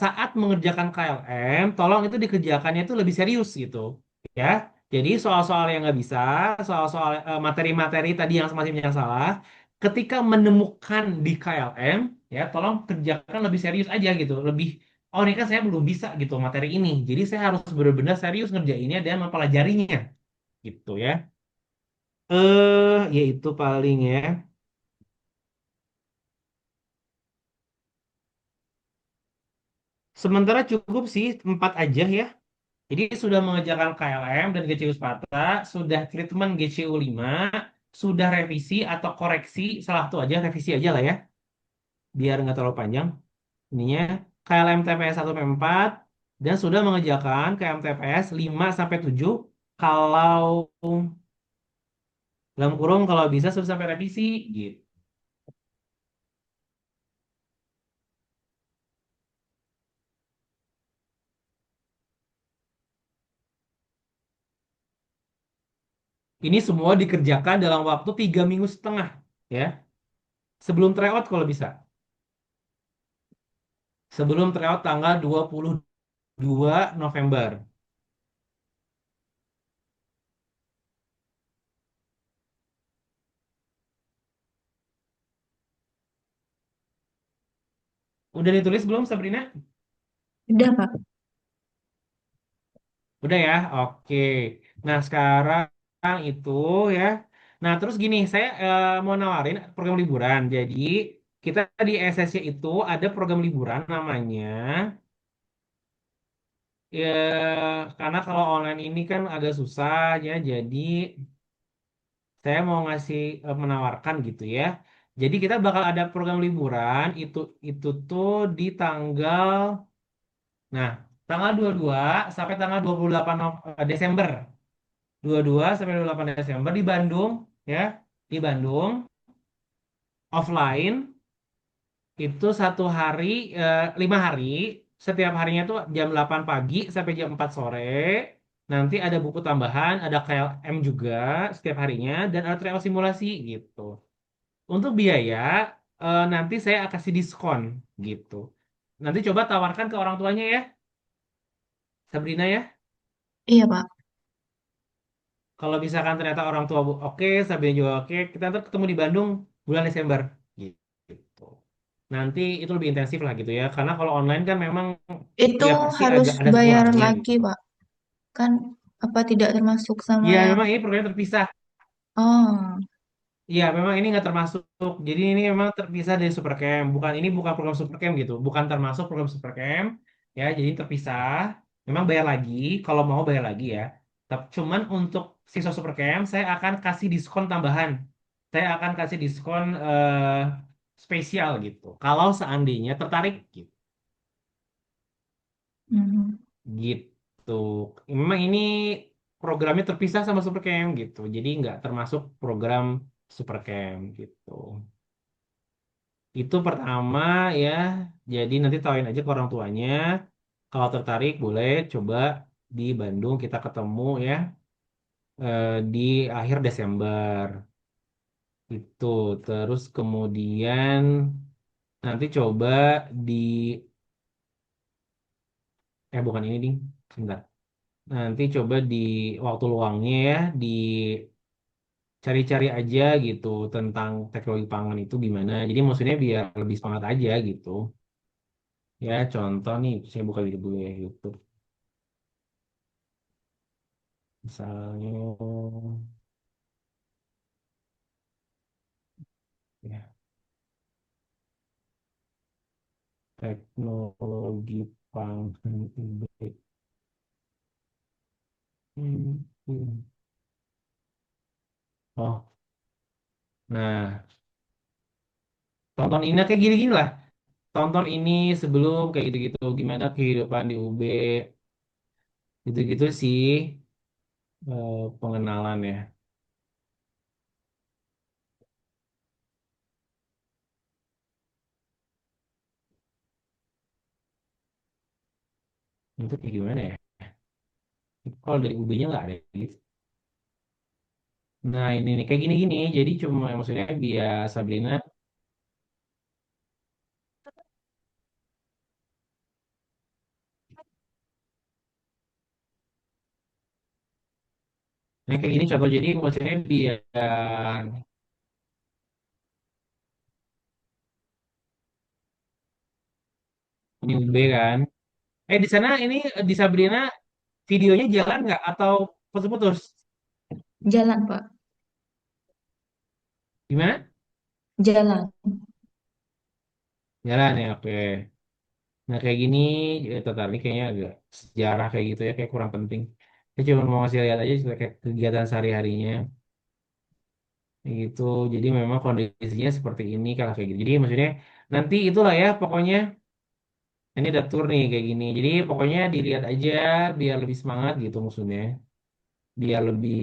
saat mengerjakan KLM, tolong itu dikerjakannya itu lebih serius gitu, ya. Jadi soal-soal yang nggak bisa, soal-soal materi-materi tadi yang masih yang salah, ketika menemukan di KLM, ya tolong kerjakan lebih serius aja gitu, lebih. Oh ini kan saya belum bisa gitu materi ini, jadi saya harus benar-benar serius ngerjainnya dan mempelajarinya, gitu ya. Yaitu paling ya. Sementara cukup sih 4 aja ya. Jadi sudah mengerjakan KLM dan GCU Sparta, sudah treatment GCU 5, sudah revisi atau koreksi, salah satu aja, revisi aja lah ya, biar nggak terlalu panjang. Ininya KLM TPS 1 sampai 4, dan sudah mengerjakan KLM TPS 5 sampai 7. Kalau Dalam kurung kalau bisa sudah sampai revisi gitu. Ini semua dikerjakan dalam waktu 3 minggu setengah ya. Sebelum tryout kalau bisa. Sebelum tryout tanggal 22 November. Udah ditulis belum Sabrina? Udah, Pak. Udah ya, oke. Nah sekarang itu ya. Nah terus gini, saya mau nawarin program liburan. Jadi kita di SSC itu ada program liburan namanya. Ya, karena kalau online ini kan agak susah ya. Jadi saya mau ngasih menawarkan gitu ya. Jadi kita bakal ada program liburan itu tuh di tanggal, nah, tanggal 22 sampai tanggal 28 Desember. 22 sampai 28 Desember di Bandung ya. Di Bandung offline itu 1 hari, 5 hari. Setiap harinya tuh jam 8 pagi sampai jam 4 sore. Nanti ada buku tambahan, ada KLM juga setiap harinya dan ada trial simulasi gitu. Untuk biaya nanti saya kasih diskon gitu. Nanti coba tawarkan ke orang tuanya ya, Sabrina ya. Iya, Pak. Kalau misalkan ternyata orang tua oke, Sabrina juga oke, kita ntar ketemu di Bandung bulan Desember gitu. Nanti itu lebih intensif lah gitu ya. Karena kalau online kan memang Itu ya pasti harus agak ada bayar kurangnya lagi, gitu. Pak. Kan apa tidak termasuk sama Ya yang... memang ini programnya terpisah. Oh, Iya, memang ini nggak termasuk. Jadi ini memang terpisah dari Supercamp. Bukan program Supercamp gitu. Bukan termasuk program Supercamp. Ya, jadi terpisah. Memang bayar lagi. Kalau mau bayar lagi ya. Tapi cuman untuk siswa Supercamp, saya akan kasih diskon tambahan. Saya akan kasih diskon spesial gitu. Kalau seandainya tertarik gitu. mhm. Gitu. Memang ini programnya terpisah sama Supercamp gitu. Jadi nggak termasuk program Supercamp gitu. Itu pertama ya. Jadi nanti tawain aja ke orang tuanya. Kalau tertarik boleh coba di Bandung kita ketemu ya di akhir Desember. Itu. Terus kemudian nanti coba di bukan ini ding. Sebentar. Nanti coba di waktu luangnya ya dicari-cari aja gitu tentang teknologi pangan itu gimana. Jadi maksudnya biar lebih semangat aja gitu. Ya contoh nih, saya buka video dulu ya YouTube. Misalnya, ya, teknologi pangan IB. Hmm. Oh, nah, tonton ini kayak gini-gini lah. Tonton ini sebelum kayak gitu-gitu. Gimana kehidupan di UB. Gitu-gitu sih pengenalan ya. Itu kayak gimana ya? Kalau dari UB-nya nggak ada gitu. Nah, ini nih kayak gini-gini. Jadi cuma maksudnya biar Sabrina. Nah, kayak gini contoh. Jadi maksudnya biar ini UB kan. Di sana ini di Sabrina videonya jalan nggak atau putus-putus? Jalan, Pak. Gimana? Jalan. Jalan ya, oke. Nah kayak gini tertarik kayaknya agak sejarah kayak gitu ya kayak kurang penting. Saya cuma mau ngasih lihat aja kayak kegiatan sehari-harinya kayak gitu. Jadi memang kondisinya seperti ini kalau kayak gitu. Jadi maksudnya nanti itulah ya pokoknya ini ada tour nih kayak gini. Jadi pokoknya dilihat aja biar lebih semangat gitu maksudnya. Biar lebih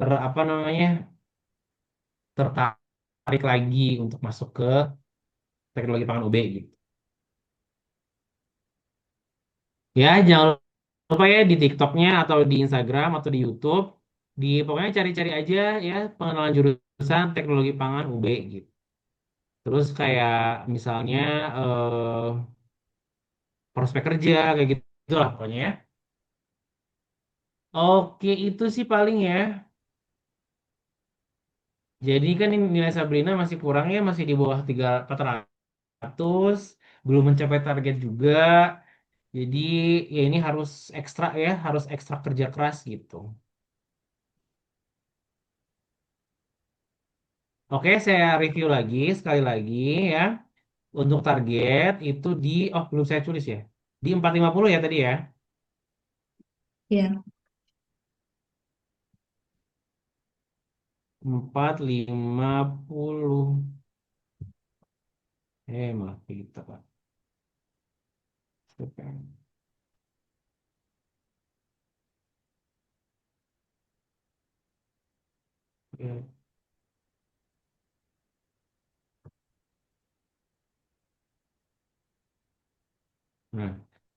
apa namanya tertarik lagi untuk masuk ke teknologi pangan UB gitu. Ya, jangan lupa ya di TikToknya atau di Instagram atau di YouTube, pokoknya cari-cari aja ya pengenalan jurusan teknologi pangan UB gitu. Terus kayak misalnya prospek kerja kayak gitu lah pokoknya ya. Oke, itu sih paling ya. Jadi kan ini nilai Sabrina masih kurang ya, masih di bawah 3.400, belum mencapai target juga. Jadi ya ini harus ekstra ya, harus ekstra kerja keras gitu. Oke, saya review lagi sekali lagi ya. Untuk target itu oh belum saya tulis ya. Di 450 ya tadi ya. Ya, 450. Maaf kita Pak. Oke. Nah,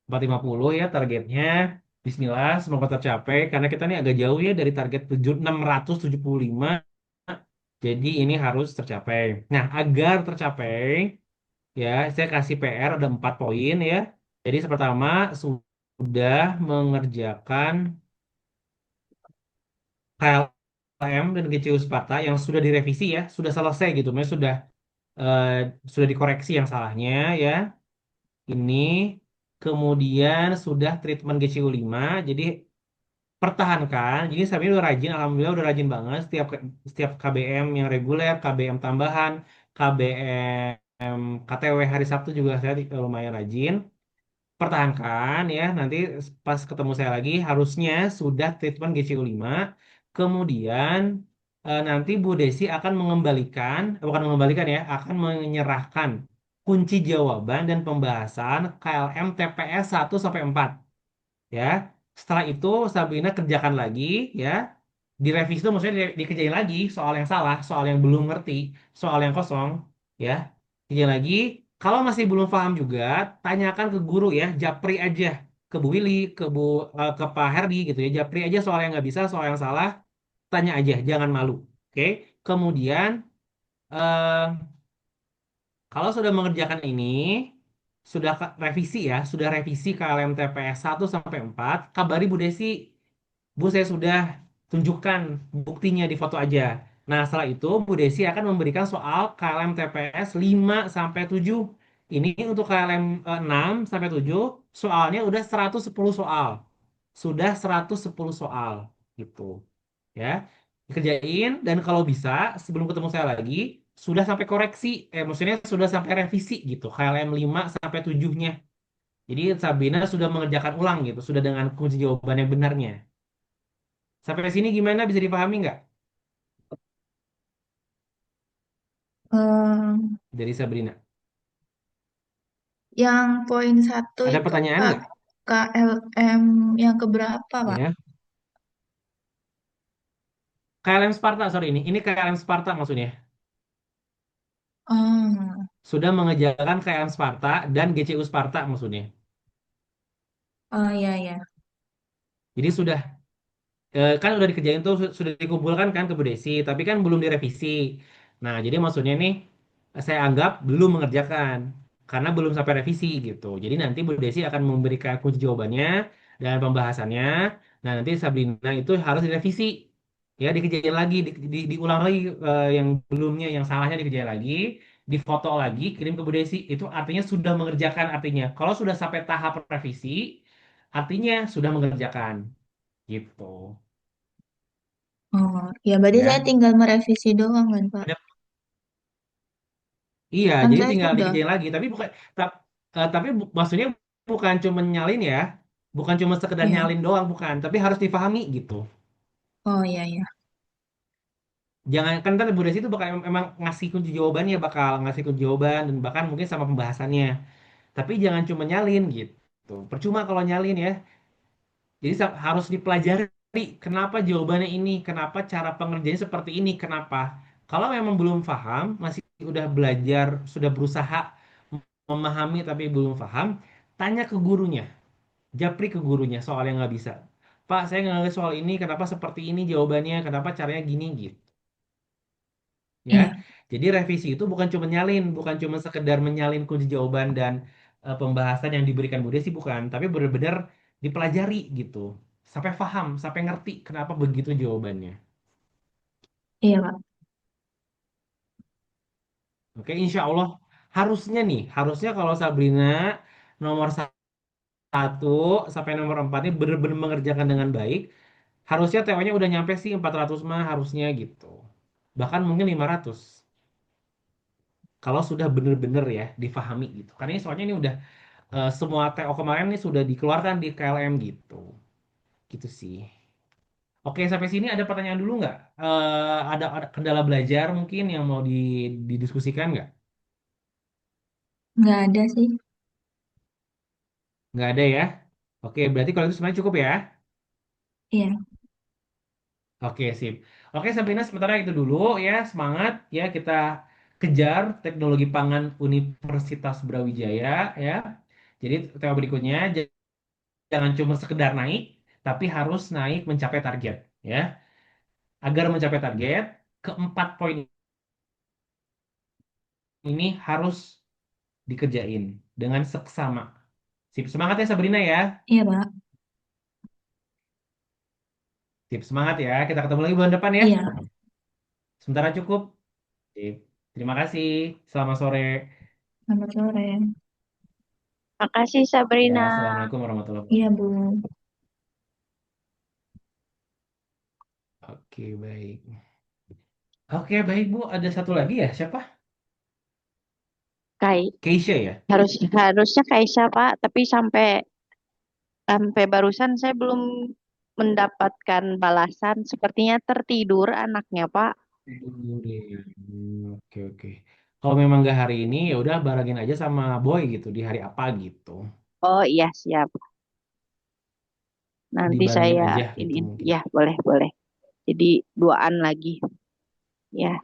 450 ya targetnya. Bismillah, semoga tercapai. Karena kita ini agak jauh ya dari target 675. Jadi ini harus tercapai. Nah, agar tercapai, ya saya kasih PR ada 4 poin ya. Jadi pertama, sudah mengerjakan KLM dan GCU Sparta yang sudah direvisi ya. Sudah selesai gitu. Maksudnya eh, sudah dikoreksi yang salahnya ya. Ini kemudian sudah treatment GCU 5. Jadi pertahankan. Jadi Sabi udah rajin, alhamdulillah udah rajin banget. Setiap KBM yang reguler, KBM tambahan, KBM KTW hari Sabtu juga saya lumayan rajin. Pertahankan ya. Nanti pas ketemu saya lagi harusnya sudah treatment GCU 5. Kemudian nanti Bu Desi akan mengembalikan, bukan mengembalikan ya, akan menyerahkan kunci jawaban dan pembahasan KLM TPS 1 sampai 4 ya. Setelah itu Sabrina kerjakan lagi ya. Direvisi itu maksudnya dikerjain lagi soal yang salah, soal yang belum ngerti, soal yang kosong ya. Kerjain lagi. Kalau masih belum paham juga, tanyakan ke guru ya, japri aja ke Bu Willy, ke Pak Herdi gitu ya. Japri aja soal yang nggak bisa, soal yang salah, tanya aja, jangan malu. Oke. Kemudian eh, kalau sudah mengerjakan ini, sudah revisi ya, sudah revisi KLM TPS 1 sampai 4, kabari Bu Desi. Bu, saya sudah tunjukkan buktinya di foto aja. Nah, setelah itu Bu Desi akan memberikan soal KLM TPS 5 sampai 7. Ini untuk KLM 6 sampai 7, soalnya udah 110 soal. Sudah 110 soal gitu. Ya. Dikerjain dan kalau bisa sebelum ketemu saya lagi sudah sampai koreksi, maksudnya sudah sampai revisi gitu. KLM 5 sampai 7-nya. Jadi Sabina sudah mengerjakan ulang gitu, sudah dengan kunci jawaban yang benarnya. Sampai sini gimana? Bisa dipahami nggak em, dari Sabrina? yang poin satu Ada itu pertanyaan Kak, nggak? KLM yang keberapa, Pak? Ya. KLM Sparta, sorry ini KLM Sparta maksudnya. Oh, Sudah mengerjakan KLM Sparta dan GCU Sparta maksudnya. oh iya ya. Jadi kan udah dikerjain tuh sudah dikumpulkan kan ke Bu Desi, tapi kan belum direvisi. Nah, jadi maksudnya nih saya anggap belum mengerjakan karena belum sampai revisi gitu. Jadi nanti Bu Desi akan memberikan kunci jawabannya dan pembahasannya. Nah, nanti Sabrina itu harus direvisi. Ya, dikerjain lagi, diulang lagi yang belumnya, yang salahnya dikerjain lagi, difoto lagi, kirim ke Bu Desi. Itu artinya sudah mengerjakan artinya. Kalau sudah sampai tahap revisi, artinya sudah mengerjakan gitu. Oh, ya berarti saya Ya. tinggal merevisi doang kan, Pak? Ada Iya, Kan jadi saya tinggal sudah. dikerjain lagi. Tapi maksudnya bukan cuma nyalin ya, bukan cuma sekedar Iya. nyalin doang, bukan. Tapi harus dipahami gitu. Oh iya ya. Jangan kan ntar Bu Desi itu bakal emang ngasih kunci jawabannya, bakal ngasih kunci jawaban dan bahkan mungkin sama pembahasannya. Tapi jangan cuma nyalin gitu. Percuma kalau nyalin ya. Jadi harus dipelajari kenapa jawabannya ini, kenapa cara pengerjaannya seperti ini, kenapa. Kalau memang belum paham, masih udah belajar, sudah berusaha memahami tapi belum paham, tanya ke gurunya, japri ke gurunya soal yang nggak bisa. Pak, saya nggak ngerti soal ini, kenapa seperti ini jawabannya, kenapa caranya gini gitu. Ya, Iya, jadi revisi itu bukan cuma nyalin, bukan cuma sekedar menyalin kunci jawaban dan pembahasan yang diberikan Bu Desi bukan, tapi benar-benar dipelajari gitu, sampai paham, sampai ngerti kenapa begitu jawabannya. iya Pak. Oke, insya Allah harusnya nih, harusnya kalau Sabrina nomor satu sampai nomor 4 ini benar-benar mengerjakan dengan baik, harusnya TO-nya udah nyampe sih 400 mah harusnya gitu. Bahkan mungkin 500 kalau sudah benar-benar ya difahami gitu. Karena ini soalnya ini udah semua TO kemarin ini sudah dikeluarkan di KLM gitu. Gitu sih. Oke, sampai sini ada pertanyaan dulu nggak? Ada kendala belajar mungkin yang mau didiskusikan nggak? Nggak ada sih. Nggak ada ya? Oke, berarti kalau itu sebenarnya cukup ya? Iya, Oke, sip. Oke, Sabrina, sementara itu dulu ya. Semangat ya, kita kejar teknologi pangan Universitas Brawijaya ya. Jadi, tema berikutnya jangan cuma sekedar naik, tapi harus naik mencapai target ya. Agar mencapai target, keempat poin ini harus dikerjain dengan seksama. Sip, semangat ya Sabrina ya. iya Pak. Sip, semangat ya. Kita ketemu lagi bulan depan ya. Iya, Sementara cukup. Sip. Terima kasih. Selamat sore. selamat sore. Makasih Ya, Sabrina. Assalamualaikum warahmatullahi Iya Bu. wabarakatuh. Oke, baik. Oke, baik Bu. Ada satu lagi ya. Siapa? Kai, Keisha ya? harusnya Kaisa Pak, tapi sampai sampai barusan saya belum mendapatkan balasan. Sepertinya tertidur anaknya Pak. Tidur ya. Oke, oke. Kalau memang nggak hari ini, ya udah barengin aja sama Boy gitu. Di hari apa gitu. Oh iya siap. Nanti Dibarengin saya aja gitu ini mungkin. ya boleh boleh. Jadi duaan lagi ya.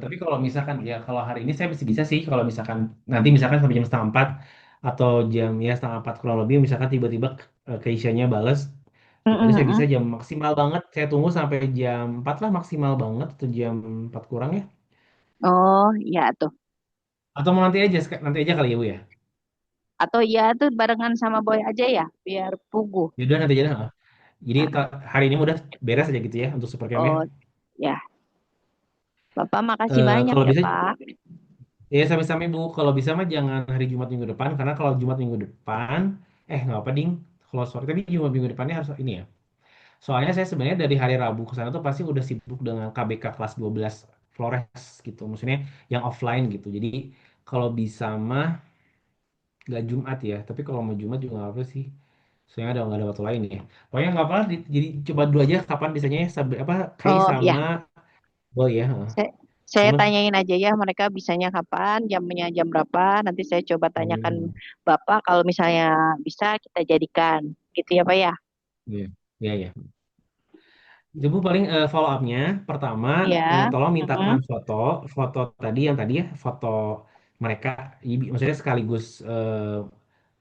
Tapi kalau misalkan ya kalau hari ini saya masih bisa sih kalau misalkan nanti misalkan sampai jam setengah empat atau jam ya setengah empat kurang lebih misalkan tiba-tiba Keisha-nya bales Mm, ya itu mm, saya bisa mm. jam maksimal banget saya tunggu sampai jam 4 lah maksimal banget atau jam 4 kurang ya Oh iya tuh. atau mau nanti aja nanti aja kali ya Bu ya Atau iya tuh barengan sama Boy aja ya, biar pugu. ya udah nanti aja dah. Jadi Nah, hari ini udah beres aja gitu ya untuk super camp ya oh ya, Bapak makasih banyak kalau ya bisa Pak. ya sami-sami Bu kalau bisa mah jangan hari Jumat minggu depan karena kalau Jumat minggu depan nggak apa ding kalau sore tapi Jumat minggu depannya harus ini ya. Soalnya saya sebenarnya dari hari Rabu ke sana tuh pasti udah sibuk dengan KBK kelas 12 Flores gitu. Maksudnya yang offline gitu. Jadi kalau bisa mah nggak Jumat ya. Tapi kalau mau Jumat juga nggak apa sih. Soalnya ada nggak ada waktu lain ya. Pokoknya nggak apa. Jadi coba dulu aja kapan bisanya ya. Apa Kay Oh sama ya, Boy ya. Heeh. saya, saya Cuma tanyain aja ya mereka bisanya kapan, jamnya jam berapa. Nanti saya coba tanyakan hmm, Bapak kalau misalnya bisa kita jadikan. Gitu ya Pak ya. ya ya ya. Ibu paling follow up-nya pertama Ya. tolong mintakan Mm-mm. foto foto tadi yang tadi ya foto mereka maksudnya sekaligus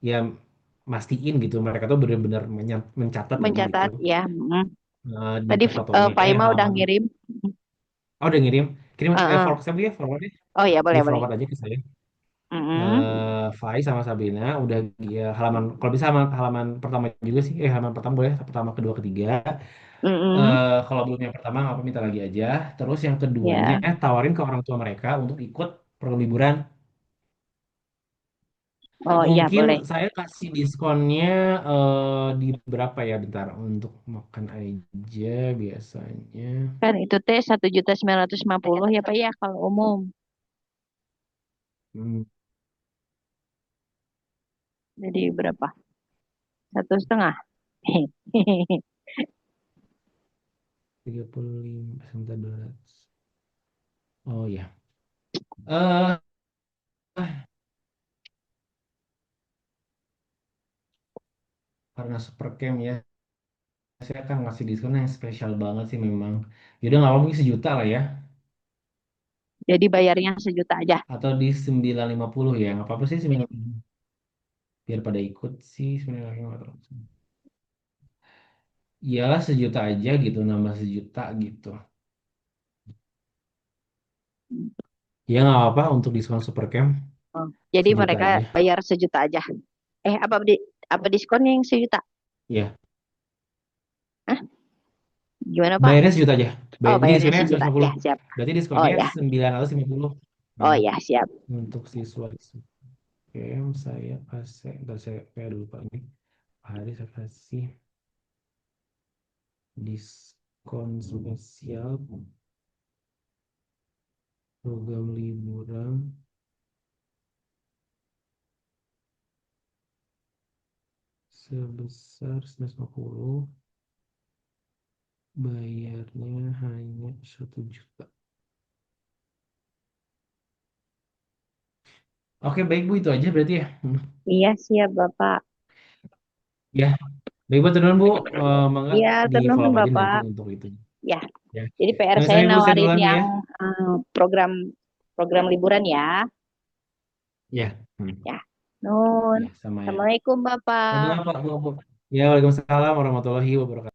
ya mastiin gitu mereka tuh benar-benar mencatat ini gitu Mencatat ya. Mm. Tadi minta fotonya Faima udah halaman ngirim. oh udah ngirim kirim Heeh. forward saya ya forward ya Oh ya di boleh boleh. forward aja ke saya Mm-mm. Fai sama Sabrina udah ya halaman kalau bisa halaman pertama juga sih halaman pertama boleh pertama kedua ketiga Mm-mm. Kalau belum yang pertama nggak apa minta lagi aja. Terus yang keduanya Ya. tawarin ke orang tua mereka untuk ikut program liburan. Oh iya Mungkin boleh. saya kasih diskonnya di berapa ya? Bentar untuk makan aja biasanya. Kan itu teh 1.950.000 ya Pak ya kalau umum. Hmm, Jadi berapa? 1,5. 35 sebentar 200. Oh ya. Eh karena super camp ya. saya akan ngasih diskon yang spesial banget sih memang. Yaudah nggak apa-apa mungkin 1 juta lah ya. Jadi bayarnya 1 juta aja. Atau di 950 ya. Nggak apa-apa sih 950. Biar pada ikut sih 950. Iyalah 1 juta aja gitu. Nambah 1 juta gitu. Ya nggak apa-apa untuk diskon super camp. Oh, jadi 1 juta mereka aja. bayar 1 juta aja. Apa diskonnya yang 1 juta? Iya. Hah? Gimana Pak? Bayarnya 1 juta aja. Oh, Jadi bayarnya diskonnya 1 juta. Ya, 150. siap. Berarti Oh diskonnya ya. 950. Oh Hmm. ya, siap. Untuk siswa camp saya kasih. Ntar saya kayak lupa nih. Hari saya kasih diskon spesial program liburan sebesar 150, bayarnya hanya 1 juta. Oke, baik Bu, itu aja berarti ya. Iya, siap Bapak. Ya, baik Bu, turun Bu. Mangga Iya, di follow tenun up aja nanti Bapak. untuk itu. Ya, Ya. jadi PR Nah, saya sorry Bu, saya nawarin duluan Bu yang ya. program program liburan ya. Ya. Hmm. Ya. Nun. Ya, sama ya. Assalamualaikum Sama Bapak. Pak, Bu. Ya, Waalaikumsalam warahmatullahi wabarakatuh.